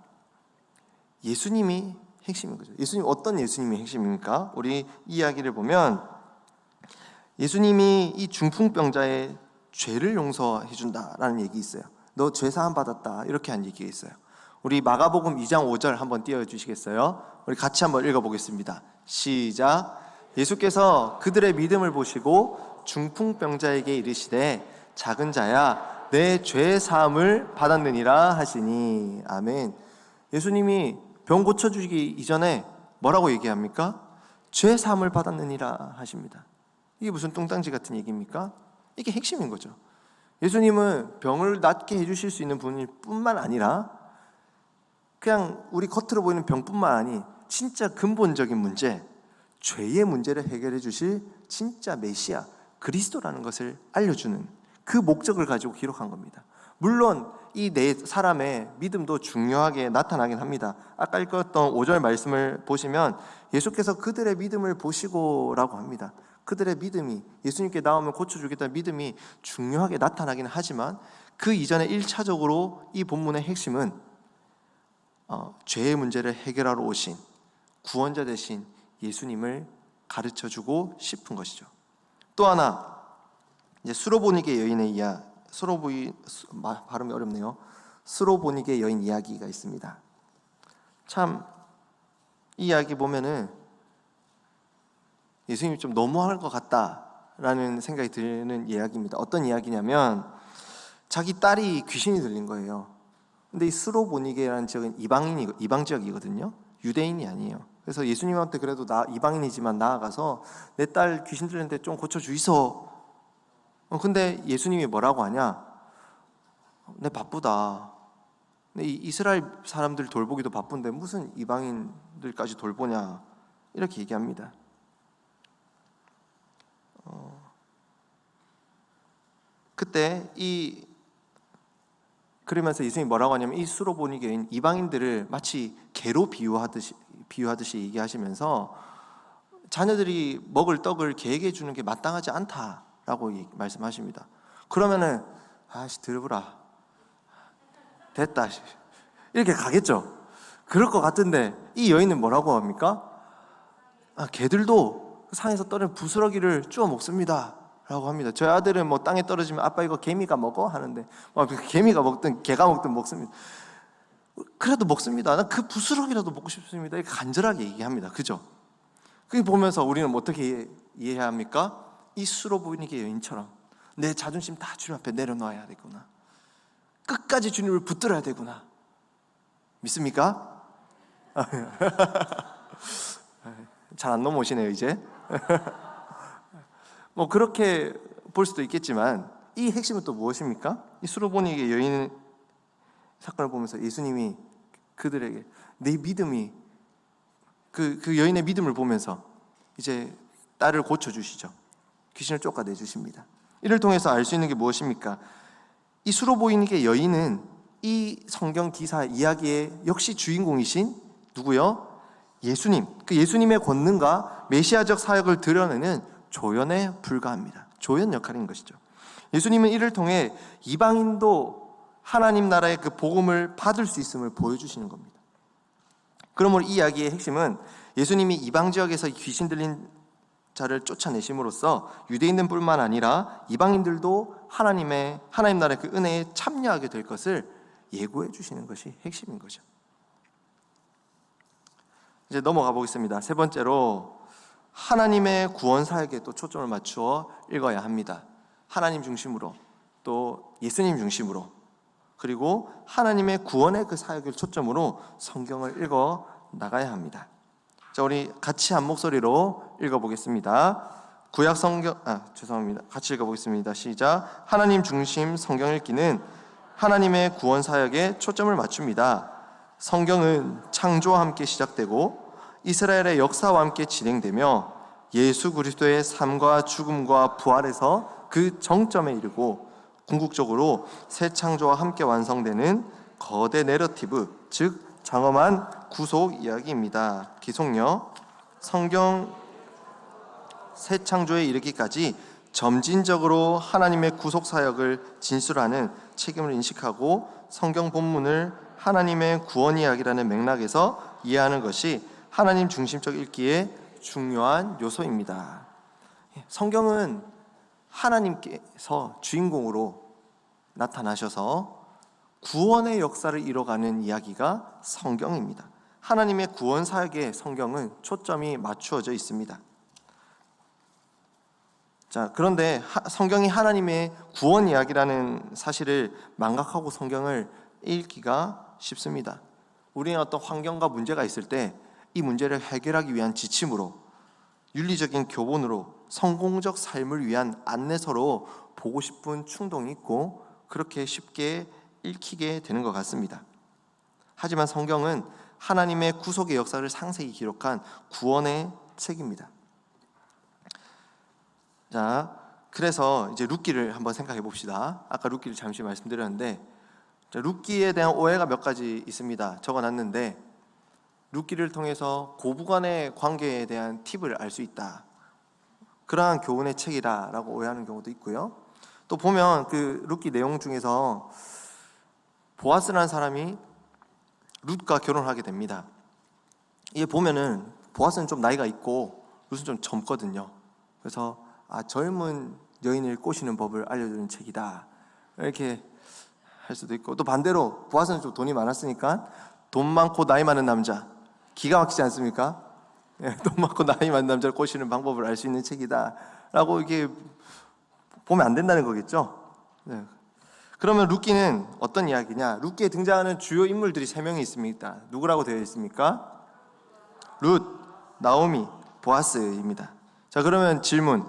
예수님이 핵심인 거죠. 어떤 예수님이 핵심입니까? 우리 이야기를 보면 예수님이 이 중풍병자의 죄를 용서해 준다라는 얘기 있어요. 너 죄 사함 받았다 이렇게 한 얘기가 있어요. 우리 마가복음 2장 5절 한번 띄워주시겠어요? 우리 같이 한번 읽어보겠습니다. 시작. 예수께서 그들의 믿음을 보시고 중풍병자에게 이르시되 작은 자야 내 죄 사함을 받았느니라 하시니. 아멘. 예수님이 병 고쳐주기 이전에 뭐라고 얘기합니까? 죄 사함을 받았느니라 하십니다. 이게 무슨 뚱딴지 같은 얘기입니까? 이게 핵심인 거죠. 예수님은 병을 낫게 해주실 수 있는 분일 뿐만 아니라 그냥 우리 겉으로 보이는 병뿐만 아니 진짜 근본적인 문제, 죄의 문제를 해결해 주실 진짜 메시아 그리스도라는 것을 알려주는 그 목적을 가지고 기록한 겁니다. 물론 이 네 사람의 믿음도 중요하게 나타나긴 합니다. 아까 읽었던 5절 말씀을 보시면 예수께서 그들의 믿음을 보시고라고 합니다. 그들의 믿음이 예수님께 나오면 고쳐주겠다는 믿음이 중요하게 나타나긴 하지만 그 이전에 1차적으로 이 본문의 핵심은 죄의 문제를 해결하러 오신 구원자 되신 예수님을 가르쳐주고 싶은 것이죠. 또 하나 이제 수로보니게 여인의 발음이 어렵네요. 수로보니게 여인 이야기가 있습니다. 참 이 이야기 보면은 예수님이 좀 너무할 것 같다라는 생각이 드는 이야기입니다. 어떤 이야기냐면 자기 딸이 귀신이 들린 거예요. 근데 이 스로보니게라는 지역은 이방 지역이거든요. 유대인이 아니에요. 그래서 예수님한테 그래도 이방인이지만 나아가서 내 딸 귀신 들렸는데 좀 고쳐주이소. 근데 예수님이 뭐라고 하냐? 내 바쁘다. 근데 이 이스라엘 사람들 돌보기도 바쁜데 무슨 이방인들까지 돌보냐? 이렇게 얘기합니다. 그때 그러면서 예수님이 뭐라고 하냐면 이 수로보니게인 이방인들을 마치 개로 비유하듯이 얘기하시면서 자녀들이 먹을 떡을 개에게 주는 게 마땅하지 않다라고 말씀하십니다. 그러면은 들어보라 됐다 이렇게 가겠죠. 그럴 것 같은데 이 여인은 뭐라고 합니까? 개들도 상에서 떨어진 부스러기를 주워 먹습니다 라고 합니다. 저희 아들은 뭐 땅에 떨어지면 아빠 이거 개미가 먹어? 하는데 개미가 먹든 개가 먹든 먹습니다. 그래도 먹습니다. 난 그 부스러기라도 먹고 싶습니다. 이렇게 간절하게 얘기합니다. 그죠? 그게 보면서 우리는 어떻게 이해해야 합니까? 이 수로보니게 여인처럼 내 자존심 다 주님 앞에 내려놔야 되구나. 끝까지 주님을 붙들어야 되구나. 믿습니까? 잘 안 넘어오시네요 이제. 뭐 그렇게 볼 수도 있겠지만 이 핵심은 또 무엇입니까? 이 수로보니게 여인 사건을 보면서 예수님이 그들에게 내 믿음이 그 여인의 믿음을 보면서 이제 딸을 고쳐주시죠. 귀신을 쫓아내주십니다. 이를 통해서 알 수 있는 게 무엇입니까? 이 수로보니게 여인은 이 성경 기사 이야기의 역시 주인공이신 누구요? 예수님. 그 예수님의 권능과 메시아적 사역을 드러내는 조연에 불과합니다. 조연 역할인 것이죠. 예수님은 이를 통해 이방인도 하나님 나라의 그 복음을 받을 수 있음을 보여주시는 겁니다. 그러므로 이 이야기의 핵심은 예수님이 이방 지역에서 귀신 들린 자를 쫓아내심으로써 유대인들뿐만 아니라 이방인들도 하나님 나라의 그 은혜에 참여하게 될 것을 예고해 주시는 것이 핵심인 거죠. 이제 넘어가 보겠습니다. 세 번째로 하나님의 구원 사역에 또 초점을 맞추어 읽어야 합니다. 하나님 중심으로 또 예수님 중심으로 그리고 하나님의 구원의 그 사역을 초점으로 성경을 읽어 나가야 합니다. 자, 우리 같이 한 목소리로 읽어보겠습니다. 구약 성경 같이 읽어보겠습니다. 시작. 하나님 중심 성경 읽기는 하나님의 구원 사역에 초점을 맞춥니다. 성경은 창조와 함께 시작되고 이스라엘의 역사와 함께 진행되며 예수 그리스도의 삶과 죽음과 부활에서 그 정점에 이르고 궁극적으로 새 창조와 함께 완성되는 거대 내러티브, 즉 장엄한 구속 이야기입니다. 기속요. 성경 새 창조에 이르기까지 점진적으로 하나님의 구속 사역을 진술하는 책임을 인식하고 성경 본문을 하나님의 구원 이야기라는 맥락에서 이해하는 것이 하나님 중심적 읽기의 중요한 요소입니다. 성경은 하나님께서 주인공으로 나타나셔서 구원의 역사를 이뤄가는 이야기가 성경입니다. 하나님의 구원 사역에 성경은 초점이 맞추어져 있습니다. 자, 그런데 성경이 하나님의 구원 이야기라는 사실을 망각하고 성경을 읽기가 쉽습니다. 우리는 어떤 환경과 문제가 있을 때 이 문제를 해결하기 위한 지침으로, 윤리적인 교본으로, 성공적 삶을 위한 안내서로 보고 싶은 충동이 있고 그렇게 쉽게 읽히게 되는 것 같습니다. 하지만 성경은 하나님의 구속의 역사를 상세히 기록한 구원의 책입니다. 자, 그래서 이제 룻기를 한번 생각해 봅시다. 아까 룻기를 잠시 말씀드렸는데 룻기에 대한 오해가 몇 가지 있습니다. 적어놨는데 룻기를 통해서 고부간의 관계에 대한 팁을 알 수 있다. 그러한 교훈의 책이다라고 오해하는 경우도 있고요. 또 보면 그 룻기 내용 중에서 보아스라는 사람이 룻과 결혼하게 됩니다. 이게 보면은 보아스는 좀 나이가 있고 룻은 좀 젊거든요. 그래서 젊은 여인을 꼬시는 법을 알려주는 책이다 이렇게 할 수도 있고, 또 반대로 보아스는 좀 돈이 많았으니까 돈 많고 나이 많은 남자, 기가 막히지 않습니까? 돈 많고 나이 많은 남자를 꼬시는 방법을 알 수 있는 책이다라고 이게 보면 안 된다는 거겠죠. 네. 그러면 룻기는 어떤 이야기냐? 룻기에 등장하는 주요 인물들이 3명이 있습니다. 누구라고 되어 있습니까? 룻, 나오미, 보아스입니다. 자, 그러면 질문,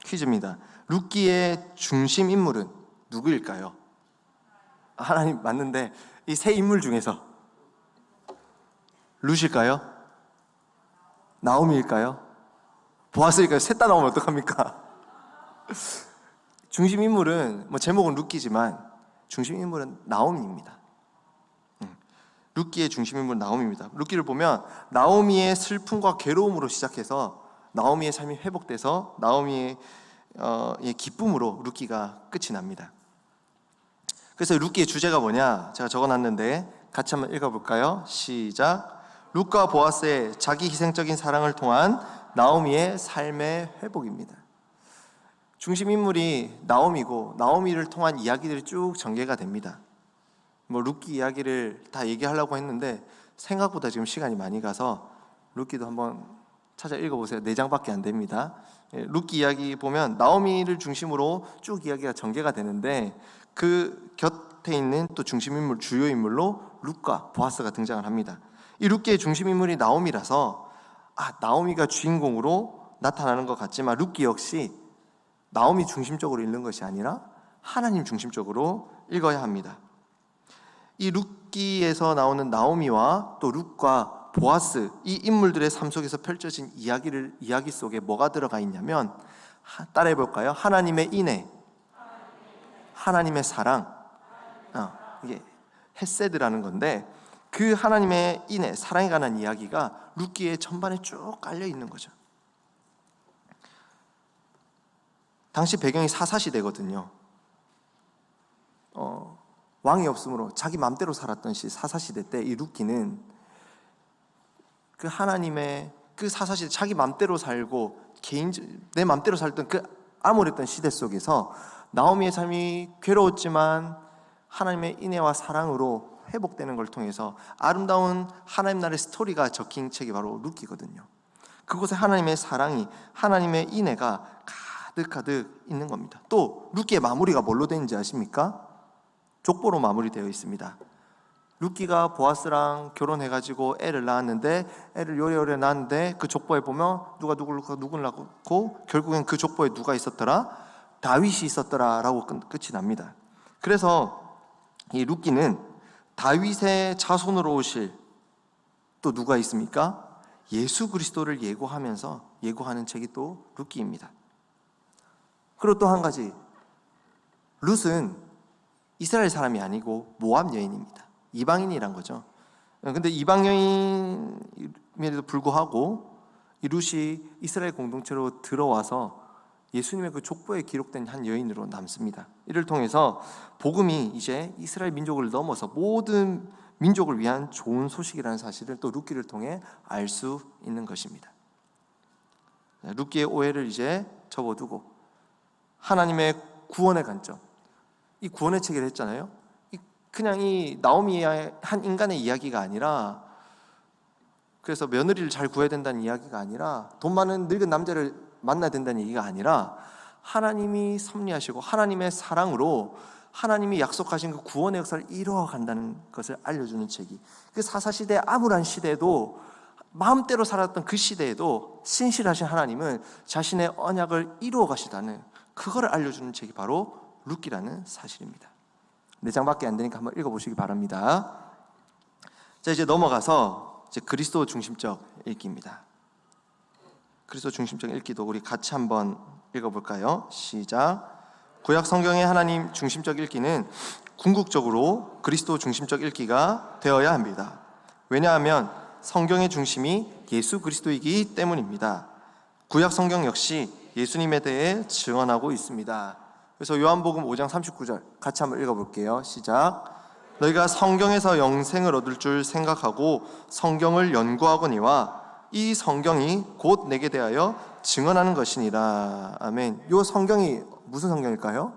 퀴즈입니다. 룻기의 중심 인물은 누구일까요? 하나님 맞는데 이 세 인물 중에서 룻일까요? 나오미일까요? 보아스일까요? 셋 다 나오면 어떡합니까? 중심 인물은 제목은 룻기지만 중심 인물은 나오미입니다. 룻기의 중심 인물은 나오미입니다. 룻기를 보면 나오미의 슬픔과 괴로움으로 시작해서 나오미의 삶이 회복돼서 나오미의 기쁨으로 룻기가 끝이 납니다. 그래서 룻기의 주제가 뭐냐? 제가 적어놨는데 같이 한번 읽어볼까요? 시작. 룻과 보아스의 자기 희생적인 사랑을 통한 나오미의 삶의 회복입니다. 중심 인물이 나오미고 나오미를 통한 이야기들이 쭉 전개가 됩니다. 룻기 이야기를 다 얘기하려고 했는데 생각보다 지금 시간이 많이 가서 룻기도 한번 찾아 읽어보세요. 4장밖에 안 됩니다. 룻기 이야기 보면 나오미를 중심으로 쭉 이야기가 전개가 되는데 그 곁에 있는 또 중심 인물, 주요 인물로 룻과 보아스가 등장을 합니다. 이 룻기의 중심 인물이 나오미라서 나오미가 주인공으로 나타나는 것 같지만 룻기 역시 나오미 중심적으로 읽는 것이 아니라 하나님 중심적으로 읽어야 합니다. 이 룻기에서 나오는 나오미와 또 룻과 보아스, 이 인물들의 삶 속에서 펼쳐진 이야기 속에 뭐가 들어가 있냐면, 따라해 볼까요? 하나님의 인애, 하나님의 사랑, 이게 헤세드라는 건데 그 하나님의 인애, 사랑에 관한 이야기가 룻기의 전반에 쭉 깔려 있는 거죠. 당시 배경이 사사시대거든요. 왕이 없으므로 자기 맘대로 살았던 사사시대 때 이 룻기는 그 하나님의 그 사사시대 자기 맘대로 살고 내 맘대로 살던 그 암울했던 시대 속에서 나오미의 삶이 괴로웠지만 하나님의 인애와 사랑으로 회복되는 걸 통해서 아름다운 하나님 나라의 스토리가 적힌 책이 바로 룻기거든요. 그곳에 하나님의 사랑이, 하나님의 인애가 가득 있는 겁니다. 또 룻기의 마무리가 뭘로 되는지 아십니까? 족보로 마무리되어 있습니다. 룻기가 보아스랑 결혼해가지고 애를 낳았는데 애를 요래요래 낳았는데 그 족보에 보면 누가 누구를 낳고 결국엔 그 족보에 누가 있었더라? 다윗이 있었더라 라고 끝이 납니다. 그래서 이 룻기는 다윗의 자손으로 오실 또 누가 있습니까? 예수 그리스도를 예고하는 책이 또 룻기입니다. 그리고 또 한 가지, 룻은 이스라엘 사람이 아니고 모압 여인입니다. 이방인이란 거죠. 근데 이방 여인임에도 불구하고 이 룻이 이스라엘 공동체로 들어와서 예수님의 그 족보에 기록된 한 여인으로 남습니다. 이를 통해서 복음이 이제 이스라엘 민족을 넘어서 모든 민족을 위한 좋은 소식이라는 사실을 또 룻기를 통해 알 수 있는 것입니다. 룻기의 오해를 이제 접어두고 하나님의 구원의 관점, 이 구원의 책을 했잖아요. 그냥 이 나오미의 한 인간의 이야기가 아니라, 그래서 며느리를 잘 구해야 된다는 이야기가 아니라, 돈 많은 늙은 남자를 만나야 된다는 얘기가 아니라, 하나님이 섭리하시고 하나님의 사랑으로 하나님이 약속하신 그 구원의 역사를 이루어간다는 것을 알려주는 책이, 그 사사시대 암울한 시대에도 마음대로 살았던 그 시대에도 신실하신 하나님은 자신의 언약을 이루어 가시다는 그거를 알려주는 책이 바로 룻기라는 사실입니다. 4장밖에 안 되니까 한번 읽어보시기 바랍니다. 자, 이제 넘어가서 그리스도 중심적 읽기입니다. 그리스도 중심적 읽기도 우리 같이 한번 읽어볼까요? 시작. 구약 성경의 하나님 중심적 읽기는 궁극적으로 그리스도 중심적 읽기가 되어야 합니다. 왜냐하면 성경의 중심이 예수 그리스도이기 때문입니다. 구약 성경 역시 예수님에 대해 증언하고 있습니다. 그래서 요한복음 5장 39절 같이 한번 읽어볼게요. 시작. 너희가 성경에서 영생을 얻을 줄 생각하고 성경을 연구하거니와 이 성경이 곧 내게 대하여 증언하는 것이니라. 아멘. 이 성경이 무슨 성경일까요?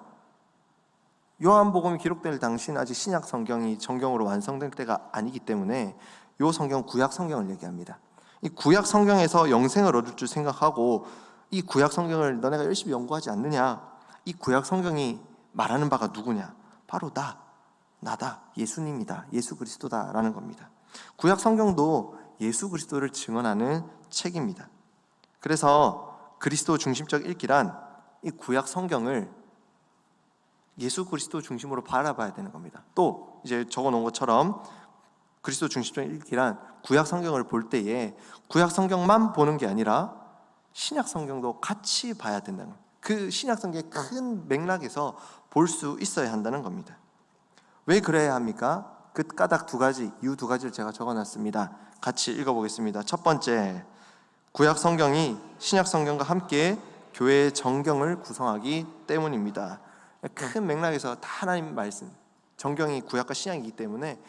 요한복음이 기록될 당시는 아직 신약 성경이 정경으로 완성될 때가 아니기 때문에 이 성경은 구약 성경을 얘기합니다. 이 구약 성경에서 영생을 얻을 줄 생각하고 이 구약 성경을 너네가 열심히 연구하지 않느냐? 이 구약 성경이 말하는 바가 누구냐? 바로 나다. 예수님이다. 예수 그리스도다라는 겁니다. 구약 성경도 예수 그리스도를 증언하는 책입니다. 그래서 그리스도 중심적 읽기란 이 구약 성경을 예수 그리스도 중심으로 바라봐야 되는 겁니다. 또 이제 적어 놓은 것처럼 그리스도 중심적 읽기란 구약 성경을 볼 때에 구약 성경만 보는 게 아니라 신약 성경도 같이 봐야 된다는 겁니다. 그 신약 성경의 큰 맥락에서 볼 수 있어야 한다는 겁니다. 왜 그래야 합니까? 그 까닭 두 가지, 이유 두 가지를 제가 적어놨습니다. 같이 읽어보겠습니다. 첫 번째, 구약 성경이 신약 성경과 함께 교회의 정경을 구성하기 때문입니다. 큰 맥락에서 다 하나님 말씀, 정경이 구약과 신약이기 때문에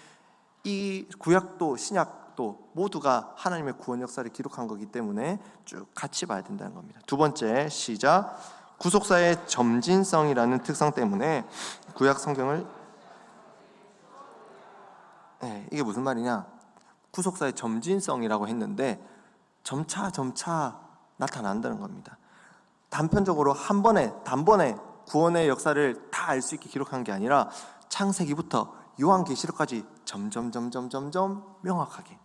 이 구약도 신약도 모두가 하나님의 구원 역사를 기록한 거기 때문에 쭉 같이 봐야 된다는 겁니다. 두 번째, 시작. 구속사의 점진성이라는 특성 때문에 구약 성경을 이게 무슨 말이냐? 구속사의 점진성이라고 했는데 점차 나타난다는 겁니다. 단편적으로 단번에 구원의 역사를 다 알 수 있게 기록한 게 아니라 창세기부터 요한계시록까지 점점 명확하게.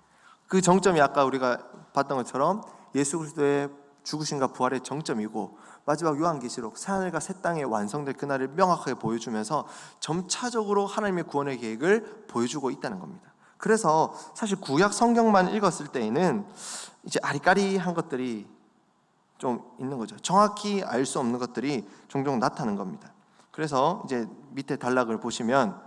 그 정점이 아까 우리가 봤던 것처럼 예수 그리스도의 죽으심과 부활의 정점이고 마지막 요한계시록 새하늘과 새 땅에 완성될 그날을 명확하게 보여주면서 점차적으로 하나님의 구원의 계획을 보여주고 있다는 겁니다. 그래서 사실 구약 성경만 읽었을 때에는 이제 아리까리한 것들이 좀 있는 거죠. 정확히 알 수 없는 것들이 종종 나타나는 겁니다. 그래서 이제 밑에 단락을 보시면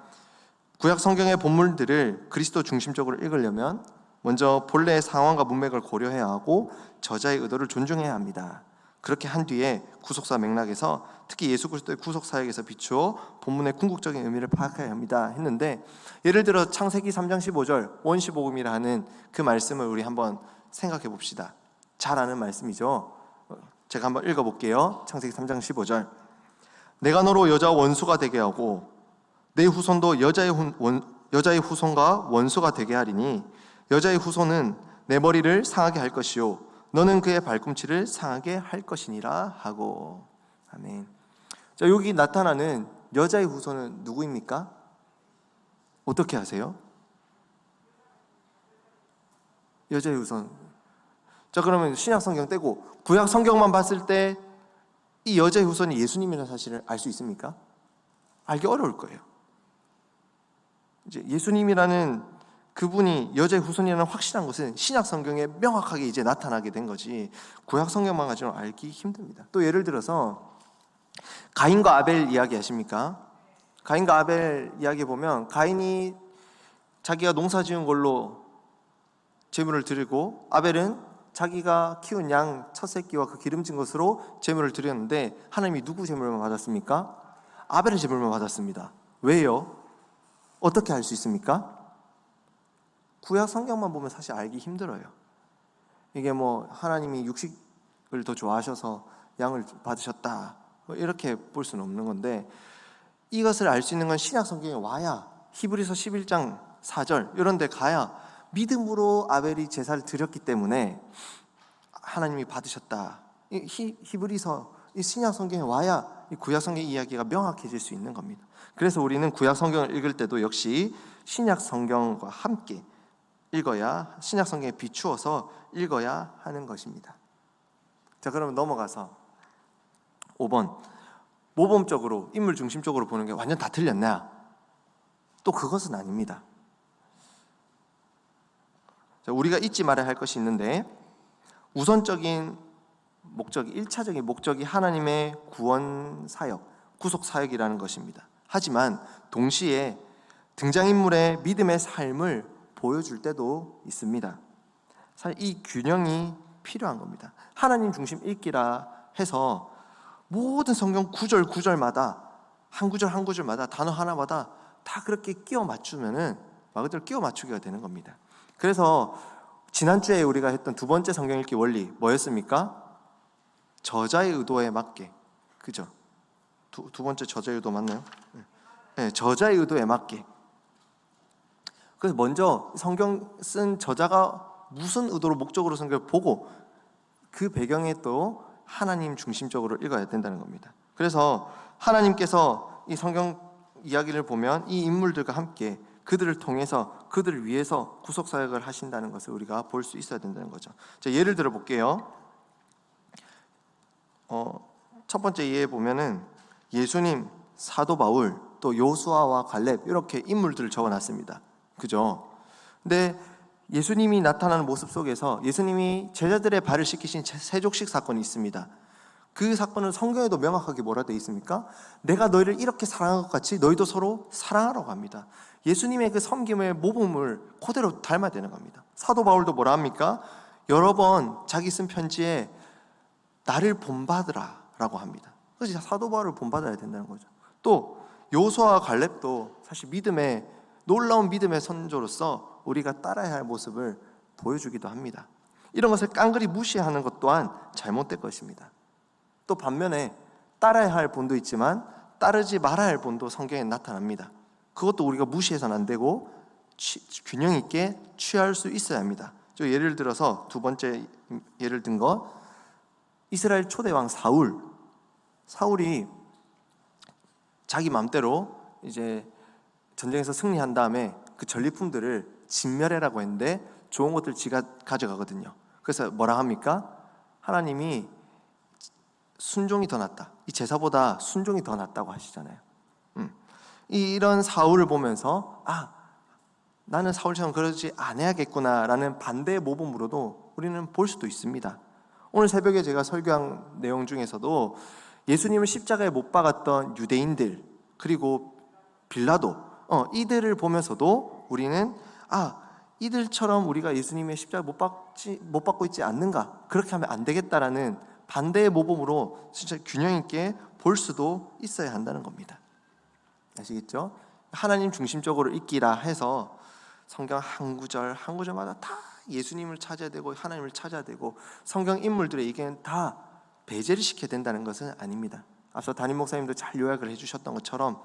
구약 성경의 본문들을 그리스도 중심적으로 읽으려면 먼저 본래의 상황과 문맥을 고려해야 하고 저자의 의도를 존중해야 합니다. 그렇게 한 뒤에 구속사 맥락에서 특히 예수 그리스도의 구속 사역에서 비추어 본문의 궁극적인 의미를 파악해야 합니다 했는데, 예를 들어 창세기 3장 15절 원시복음이라 하는 그 말씀을 우리 한번 생각해 봅시다. 잘 아는 말씀이죠. 제가 한번 읽어볼게요. 창세기 3장 15절. 내가 너로 여자와 원수가 되게 하고 내 후손도 여자의 후손과 원수가 되게 하리니 여자의 후손은 내 머리를 상하게 할 것이요 너는 그의 발꿈치를 상하게 할 것이니라 하고. 아멘. 자, 여기 나타나는 여자의 후손은 누구입니까? 어떻게 아세요? 여자의 후손. 자, 그러면 신약 성경 떼고 구약 성경만 봤을 때 이 여자의 후손이 예수님이라는 사실을 알 수 있습니까? 알기 어려울 거예요. 이제 예수님이라는 그분이 여자의 후손이라는 확실한 것은 신약 성경에 명확하게 이제 나타나게 된 거지 구약 성경만 가지고 알기 힘듭니다. 또 예를 들어서 가인과 아벨 이야기 아십니까? 가인과 아벨 이야기 보면 가인이 자기가 농사 지은 걸로 제물을 드리고 아벨은 자기가 키운 양 첫 새끼와 그 기름진 것으로 제물을 드렸는데 하나님이 누구 제물만 받았습니까? 아벨의 제물만 받았습니다. 왜요? 어떻게 알 수 있습니까? 구약 성경만 보면 사실 알기 힘들어요. 이게 뭐 하나님이 육식을 더 좋아하셔서 양을 받으셨다 이렇게 볼 수는 없는 건데, 이것을 알 수 있는 건 신약 성경에 와야, 히브리서 11장 4절 이런 데 가야 믿음으로 아벨이 제사를 드렸기 때문에 하나님이 받으셨다. 히브리서 이 신약 성경에 와야 이 구약 성경 이야기가 명확해질 수 있는 겁니다. 그래서 우리는 구약 성경을 읽을 때도 역시 신약 성경과 함께 읽어야, 신약 성경에 비추어서 읽어야 하는 것입니다. 자, 그러면 넘어가서 5번. 모범적으로 인물 중심적으로 보는 게 완전 다 틀렸나? 또 그것은 아닙니다. 자, 우리가 잊지 말아야 할 것이 있는데, 우선적인 목적이, 1차적인 목적이 하나님의 구원 사역, 구속 사역이라는 것입니다. 하지만 동시에 등장인물의 믿음의 삶을 보여줄 때도 있습니다. 사실 이 균형이 필요한 겁니다. 하나님 중심 읽기라 해서 모든 성경 구절마다 한 구절마다 단어 하나마다 다 그렇게 끼워 맞추면은 말 그대로 끼워 맞추기가 되는 겁니다. 그래서 지난주에 우리가 했던 두 번째 성경 읽기 원리 뭐였습니까? 저자의 의도에 맞게. 그죠? 두 번째 저자의 의도 맞나요? 네, 저자의 의도에 맞게. 그래서 먼저 성경 쓴 저자가 무슨 의도로 목적으로 성경을 보고 그 배경에 또 하나님 중심적으로 읽어야 된다는 겁니다. 그래서 하나님께서 이 성경 이야기를 보면 이 인물들과 함께 그들을 통해서 그들을 위해서 구속사역을 하신다는 것을 우리가 볼 수 있어야 된다는 거죠. 자, 예를 들어 볼게요. 첫 번째 예에 보면은 예수님, 사도 바울, 또 요수아와 갈렙 이렇게 인물들을 적어놨습니다. 그죠? 근데 예수님이 나타나는 모습 속에서 예수님이 제자들의 발을 씻기신 세족식 사건이 있습니다. 그 사건은 성경에도 명확하게 뭐라 되어 있습니까? 내가 너희를 이렇게 사랑한 것 같이 너희도 서로 사랑하라고 합니다. 예수님의 그 섬김의 모범을 그대로 닮아야 되는 겁니다. 사도 바울도 뭐라 합니까? 여러 번 자기 쓴 편지에 나를 본받으라 라고 합니다. 그래서 사도 바울을 본받아야 된다는 거죠. 또 요수아와 갈렙도 사실 놀라운 믿음의 선조로서 우리가 따라야 할 모습을 보여주기도 합니다. 이런 것을 깡그리 무시하는 것 또한 잘못된 것입니다. 또 반면에 따라야 할 본도 있지만 따르지 말아야 할 본도 성경에 나타납니다. 그것도 우리가 무시해서는 안 되고 균형 있게 취할 수 있어야 합니다. 예를 들어서 두 번째 예를 든 거, 이스라엘 초대왕 사울이 자기 마음대로 이제 전쟁에서 승리한 다음에 그 전리품들을 진멸해라고 했는데 좋은 것들 지가 가져가거든요. 그래서 뭐라 합니까? 하나님이 순종이 더 낫다. 이 제사보다 순종이 더 낫다고 하시잖아요. 이런 사울을 보면서 나는 사울처럼 그러지 않아야겠구나라는 반대의 모범으로도 우리는 볼 수도 있습니다. 오늘 새벽에 제가 설교한 내용 중에서도 예수님을 십자가에 못 박았던 유대인들 그리고 빌라도 이들을 보면서도 우리는 이들처럼 우리가 예수님의 십자가 못 받고 있지 않는가, 그렇게 하면 안 되겠다라는 반대의 모범으로 진짜 균형 있게 볼 수도 있어야 한다는 겁니다. 아시겠죠? 하나님 중심적으로 읽기라 해서 성경 한 구절 한 구절마다 다 예수님을 찾아야 되고 하나님을 찾아야 되고 성경 인물들의 의견 다 배제를 시켜야 된다는 것은 아닙니다. 앞서 담임 목사님도 잘 요약을 해주셨던 것처럼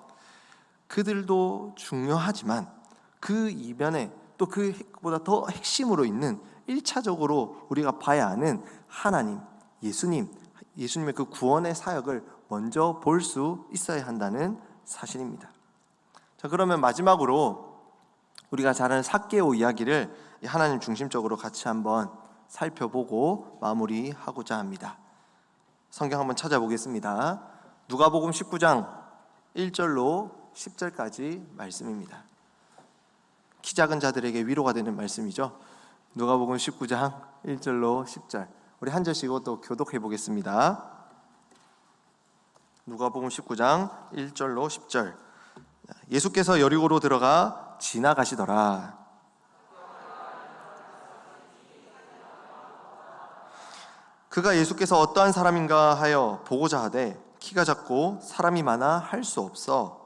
그들도 중요하지만 그 이면에 또 그보다 더 핵심으로 있는 1차적으로 우리가 봐야 하는 하나님, 예수님의 그 구원의 사역을 먼저 볼 수 있어야 한다는 사실입니다. 자, 그러면 마지막으로 우리가 잘 아는 삭개오 이야기를 하나님 중심적으로 같이 한번 살펴보고 마무리하고자 합니다. 성경 한번 찾아보겠습니다. 누가복음 19장 1절로 10절까지 말씀입니다. 키 작은 자들에게 위로가 되는 말씀이죠. 누가복음 19장 1절로 10절, 우리 한 절씩 이것도 교독해 보겠습니다. 누가복음 19장 1절로 10절. 예수께서 여리고로 들어가 지나가시더라. 그가 예수께서 어떠한 사람인가 하여 보고자 하되 키가 작고 사람이 많아 할 수 없어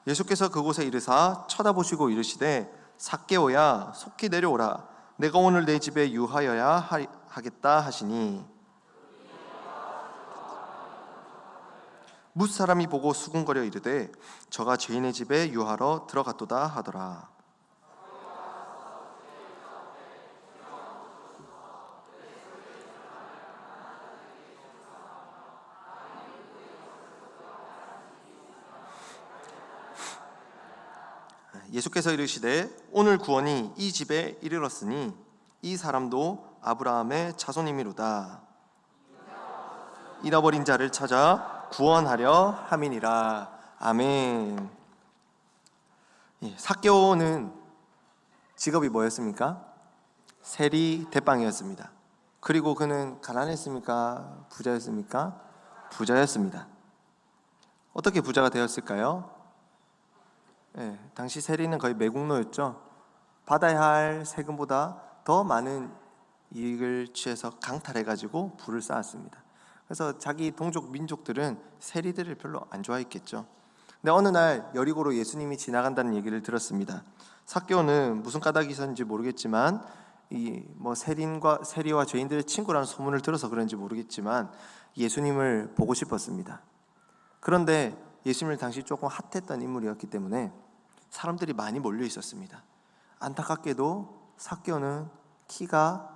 예수께서 그곳에 이르사 쳐다보시고 이르시되 삭개오야 속히 내려오라. 내가 오늘 내 집에 유하여야 하겠다 하시니 뭇 사람이 보고 수군거려 이르되 저가 죄인의 집에 유하러 들어갔도다 하더라. 예수께서 이르시되 오늘 구원이 이 집에 이르렀으니 이 사람도 아브라함의 자손이미로다. 잃어버린 자를 찾아 구원하려 함이니라. 아멘. 삭개오는 직업이 뭐였습니까? 세리 대빵이었습니다. 그리고 그는 가난했습니까? 부자였습니까? 부자였습니다. 어떻게 부자가 되었을까요? 당시 세리는 거의 매국노였죠. 받아야 할 세금보다 더 많은 이익을 취해서 강탈해가지고 부를 쌓았습니다. 그래서 자기 동족 민족들은 세리들을 별로 안 좋아했겠죠. 근데 어느 날 여리고로 예수님이 지나간다는 얘기를 들었습니다. 삭개오는 무슨 까닭이 있었는지 모르겠지만 세리와 죄인들의 친구라는 소문을 들어서 그런지 모르겠지만 예수님을 보고 싶었습니다. 그런데 예수님을 당시 조금 핫했던 인물이었기 때문에 사람들이 많이 몰려 있었습니다. 안타깝게도 삭개오는 키가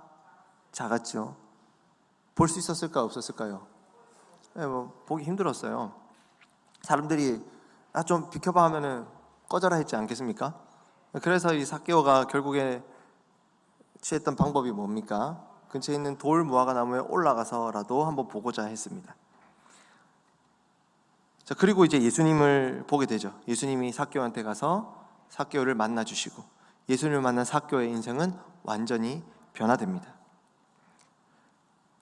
작았죠. 볼 수 있었을까 없었을까요? 네, 보기 힘들었어요. 사람들이 좀 비켜봐 하면은 꺼져라 했지 않겠습니까? 그래서 이 삭개오가 결국에 취했던 방법이 뭡니까? 근처에 있는 돌 무화과 나무에 올라가서라도 한번 보고자 했습니다. 자, 그리고 이제 예수님을 보게 되죠. 예수님이 삭개오한테 가서 삭개오를 만나 주시고, 예수님을 만난 삭개오의 인생은 완전히 변화됩니다.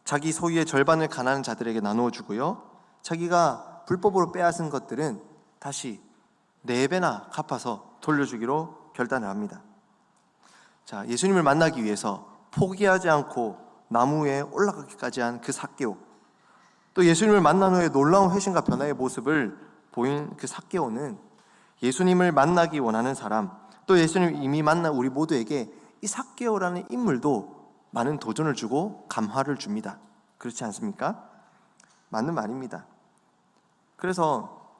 자기 소유의 절반을 가난한 자들에게 나누어 주고요, 자기가 불법으로 빼앗은 것들은 다시 4배나 갚아서 돌려주기로 결단을 합니다. 자, 예수님을 만나기 위해서 포기하지 않고 나무 위에 올라가기까지 한 그 삭개오, 또 예수님을 만난 후에 놀라운 회심과 변화의 모습을 보인 그 삭개오는 예수님을 만나기 원하는 사람, 또 예수님을 이미 만난 우리 모두에게 이 삭개오라는 인물도 많은 도전을 주고 감화를 줍니다. 그렇지 않습니까? 맞는 말입니다. 그래서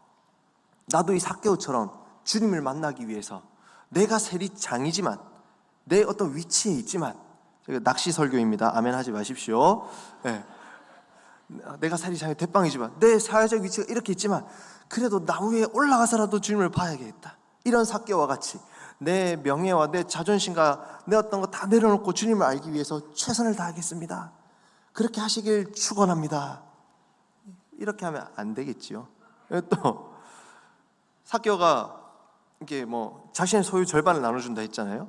나도 이 삭개오처럼 주님을 만나기 위해서 내가 세리장이지만, 내 어떤 위치에 있지만, 낚시 설교입니다. 아멘 하지 마십시오. 네. 내가 세리장의 대빵이지만, 내 사회적 위치가 이렇게 있지만 그래도 나무 위에 올라가서라도 주님을 봐야겠다, 이런 삭개오와 같이 내 명예와 내 자존심과 내 어떤 거 다 내려놓고 주님을 알기 위해서 최선을 다하겠습니다, 그렇게 하시길 축원합니다. 이렇게 하면 안 되겠지요. 또 삭개오가 이게 자신의 소유 절반을 나눠준다 했잖아요.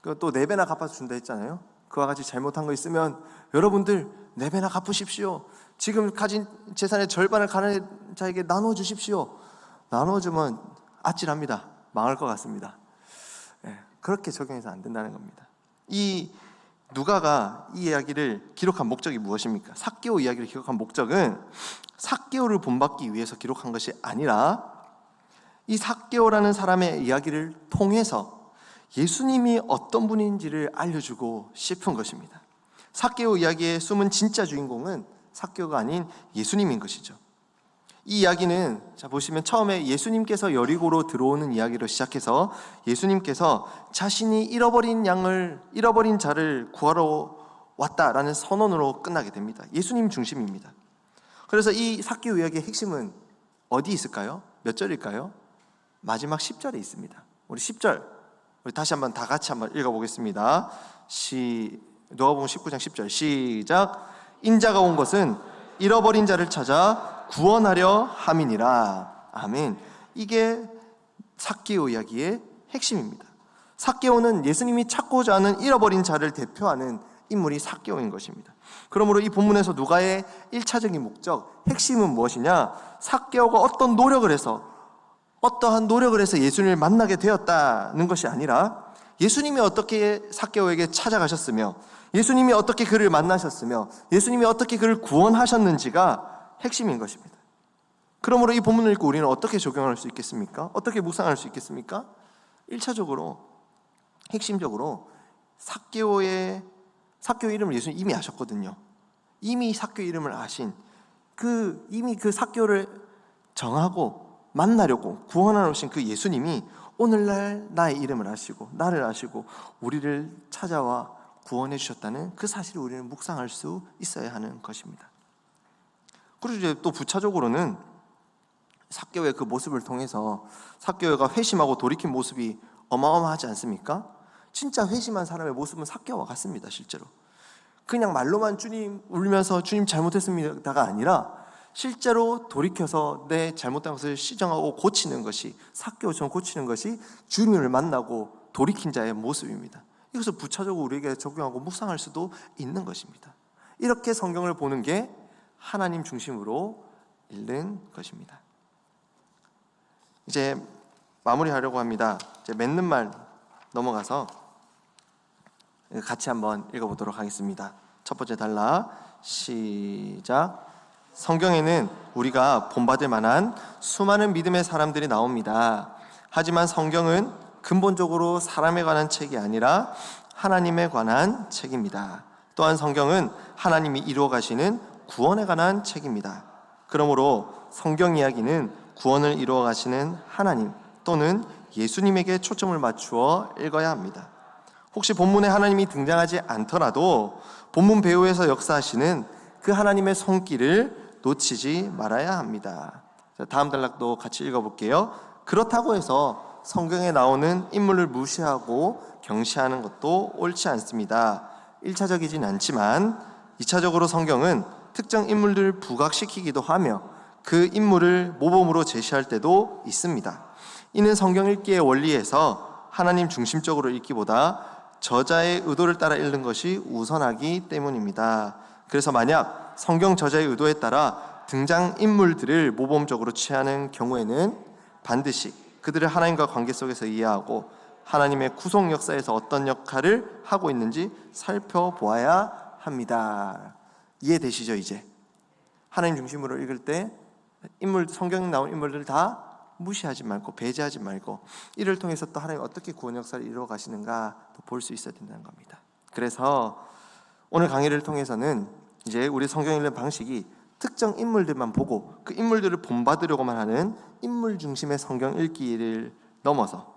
또 4배나 갚아준다 했잖아요. 그와 같이 잘못한 거 있으면 여러분들 4배나 갚으십시오. 지금 가진 재산의 절반을 가난한 자에게 나눠주십시오. 나눠주면 아찔합니다. 망할 것 같습니다. 그렇게 적용해서 안 된다는 겁니다. 이 누가가 이 이야기를 기록한 목적이 무엇입니까? 삭개오 이야기를 기록한 목적은 삭개오를 본받기 위해서 기록한 것이 아니라 이 삭개오라는 사람의 이야기를 통해서 예수님이 어떤 분인지를 알려주고 싶은 것입니다. 삭개오 이야기의 숨은 진짜 주인공은 삭개오가 아닌 예수님인 것이죠. 이 이야기는 보시면 처음에 예수님께서 여리고로 들어오는 이야기로 시작해서 예수님께서 자신이 잃어버린 자를 구하러 왔다라는 선언으로 끝나게 됩니다. 예수님 중심입니다. 그래서 이 삭개오 이야기의 핵심은 어디 있을까요? 몇 절일까요? 마지막 10절에 있습니다. 우리 10절 우리 다시 한번 다 같이 한번 읽어보겠습니다. 누가복음 19장 10절 시작. 인자가 온 것은 잃어버린 자를 찾아 구원하려 함이니라. 아멘. 이게 삭개오 이야기의 핵심입니다. 삭개오는 예수님이 찾고자 하는 잃어버린 자를 대표하는 인물이 삭개오인 것입니다. 그러므로 이 본문에서 누가의 1차적인 목적, 핵심은 무엇이냐? 삭개오가 어떠한 노력을 해서 예수님을 만나게 되었다는 것이 아니라 예수님이 어떻게 삭개오에게 찾아가셨으며, 예수님이 어떻게 그를 만나셨으며, 예수님이 어떻게 그를 구원하셨는지가 핵심인 것입니다. 그러므로 이 본문을 읽고 우리는 어떻게 적용할 수 있겠습니까? 어떻게 묵상할 수 있겠습니까? 1차적으로, 핵심적으로 삭개오 이름을 예수님이 이미 아셨거든요. 이미 삭개오 이름을 아신 이미 그 삭개오를 정하고 만나려고 구원하러 오신 그 예수님이 오늘날 나의 이름을 아시고 나를 아시고 우리를 찾아와 구원해 주셨다는 그 사실을 우리는 묵상할 수 있어야 하는 것입니다. 그리고 이제 또 부차적으로는 삭개오의 그 모습을 통해서 삭개오가 회심하고 돌이킨 모습이 어마어마하지 않습니까? 진짜 회심한 사람의 모습은 삭개오와 같습니다. 실제로 그냥 말로만 주님 울면서 주님 잘못했습니다가 아니라 실제로 돌이켜서 내 잘못된 것을 시정하고 고치는 것이, 삭개오처럼 고치는 것이 주님을 만나고 돌이킨 자의 모습입니다. 이것을 부차적으로 우리에게 적용하고 묵상할 수도 있는 것입니다. 이렇게 성경을 보는 게 하나님 중심으로 읽는 것입니다. 이제 마무리하려고 합니다. 이제 맺는 말 넘어가서 같이 한번 읽어보도록 하겠습니다. 첫 번째 단락 시작. 성경에는 우리가 본받을 만한 수많은 믿음의 사람들이 나옵니다. 하지만 성경은 근본적으로 사람에 관한 책이 아니라 하나님에 관한 책입니다. 또한 성경은 하나님이 이루어 가시는 구원에 관한 책입니다. 그러므로 성경 이야기는 구원을 이루어 가시는 하나님 또는 예수님에게 초점을 맞추어 읽어야 합니다. 혹시 본문에 하나님이 등장하지 않더라도 본문 배후에서 역사하시는 그 하나님의 손길을 놓치지 말아야 합니다. 다음 단락도 같이 읽어볼게요. 그렇다고 해서 성경에 나오는 인물을 무시하고 경시하는 것도 옳지 않습니다. 1차적이진 않지만 2차적으로 성경은 특정 인물들을 부각시키기도 하며 그 인물을 모범으로 제시할 때도 있습니다. 이는 성경 읽기의 원리에서 하나님 중심적으로 읽기보다 저자의 의도를 따라 읽는 것이 우선하기 때문입니다. 그래서 만약 성경 저자의 의도에 따라 등장인물들을 모범적으로 취하는 경우에는 반드시 그들을 하나님과 관계 속에서 이해하고 하나님의 구속 역사에서 어떤 역할을 하고 있는지 살펴보아야 합니다. 이해되시죠? 이제 하나님 중심으로 읽을 때 성경에 나온 인물들 다 무시하지 말고 배제하지 말고 이를 통해서 또 하나님 어떻게 구원 역사를 이루어 가시는가 볼 수 있어야 된다는 겁니다. 그래서 오늘 강의를 통해서는 이제 우리 성경 읽는 방식이 특정 인물들만 보고 그 인물들을 본받으려고만 하는 인물 중심의 성경 읽기를 넘어서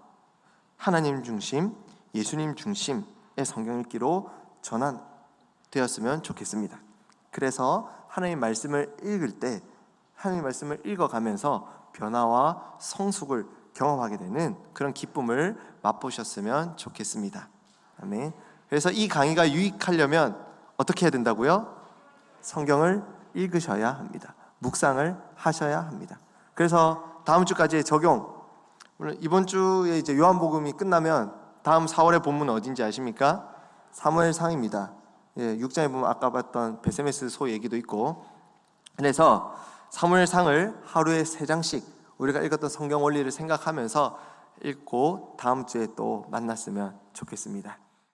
하나님 중심, 예수님 중심의 성경 읽기로 전환되었으면 좋겠습니다. 그래서 하나님 말씀을 읽을 때 하나님 말씀을 읽어가면서 변화와 성숙을 경험하게 되는 그런 기쁨을 맛보셨으면 좋겠습니다. 아멘. 그래서 이 강의가 유익하려면 어떻게 해야 된다고요? 성경을 읽으셔야 합니다. 묵상을 하셔야 합니다. 그래서 다음 주까지의 적용, 이번 주에 이제 요한복음이 끝나면 다음 4월의 본문은 어딘지 아십니까? 사무엘상입니다. 6장에 보면 아까 봤던 베세메스 소 얘기도 있고, 그래서 사무엘상을 하루에 3장씩 우리가 읽었던 성경 원리를 생각하면서 읽고 다음 주에 또 만났으면 좋겠습니다.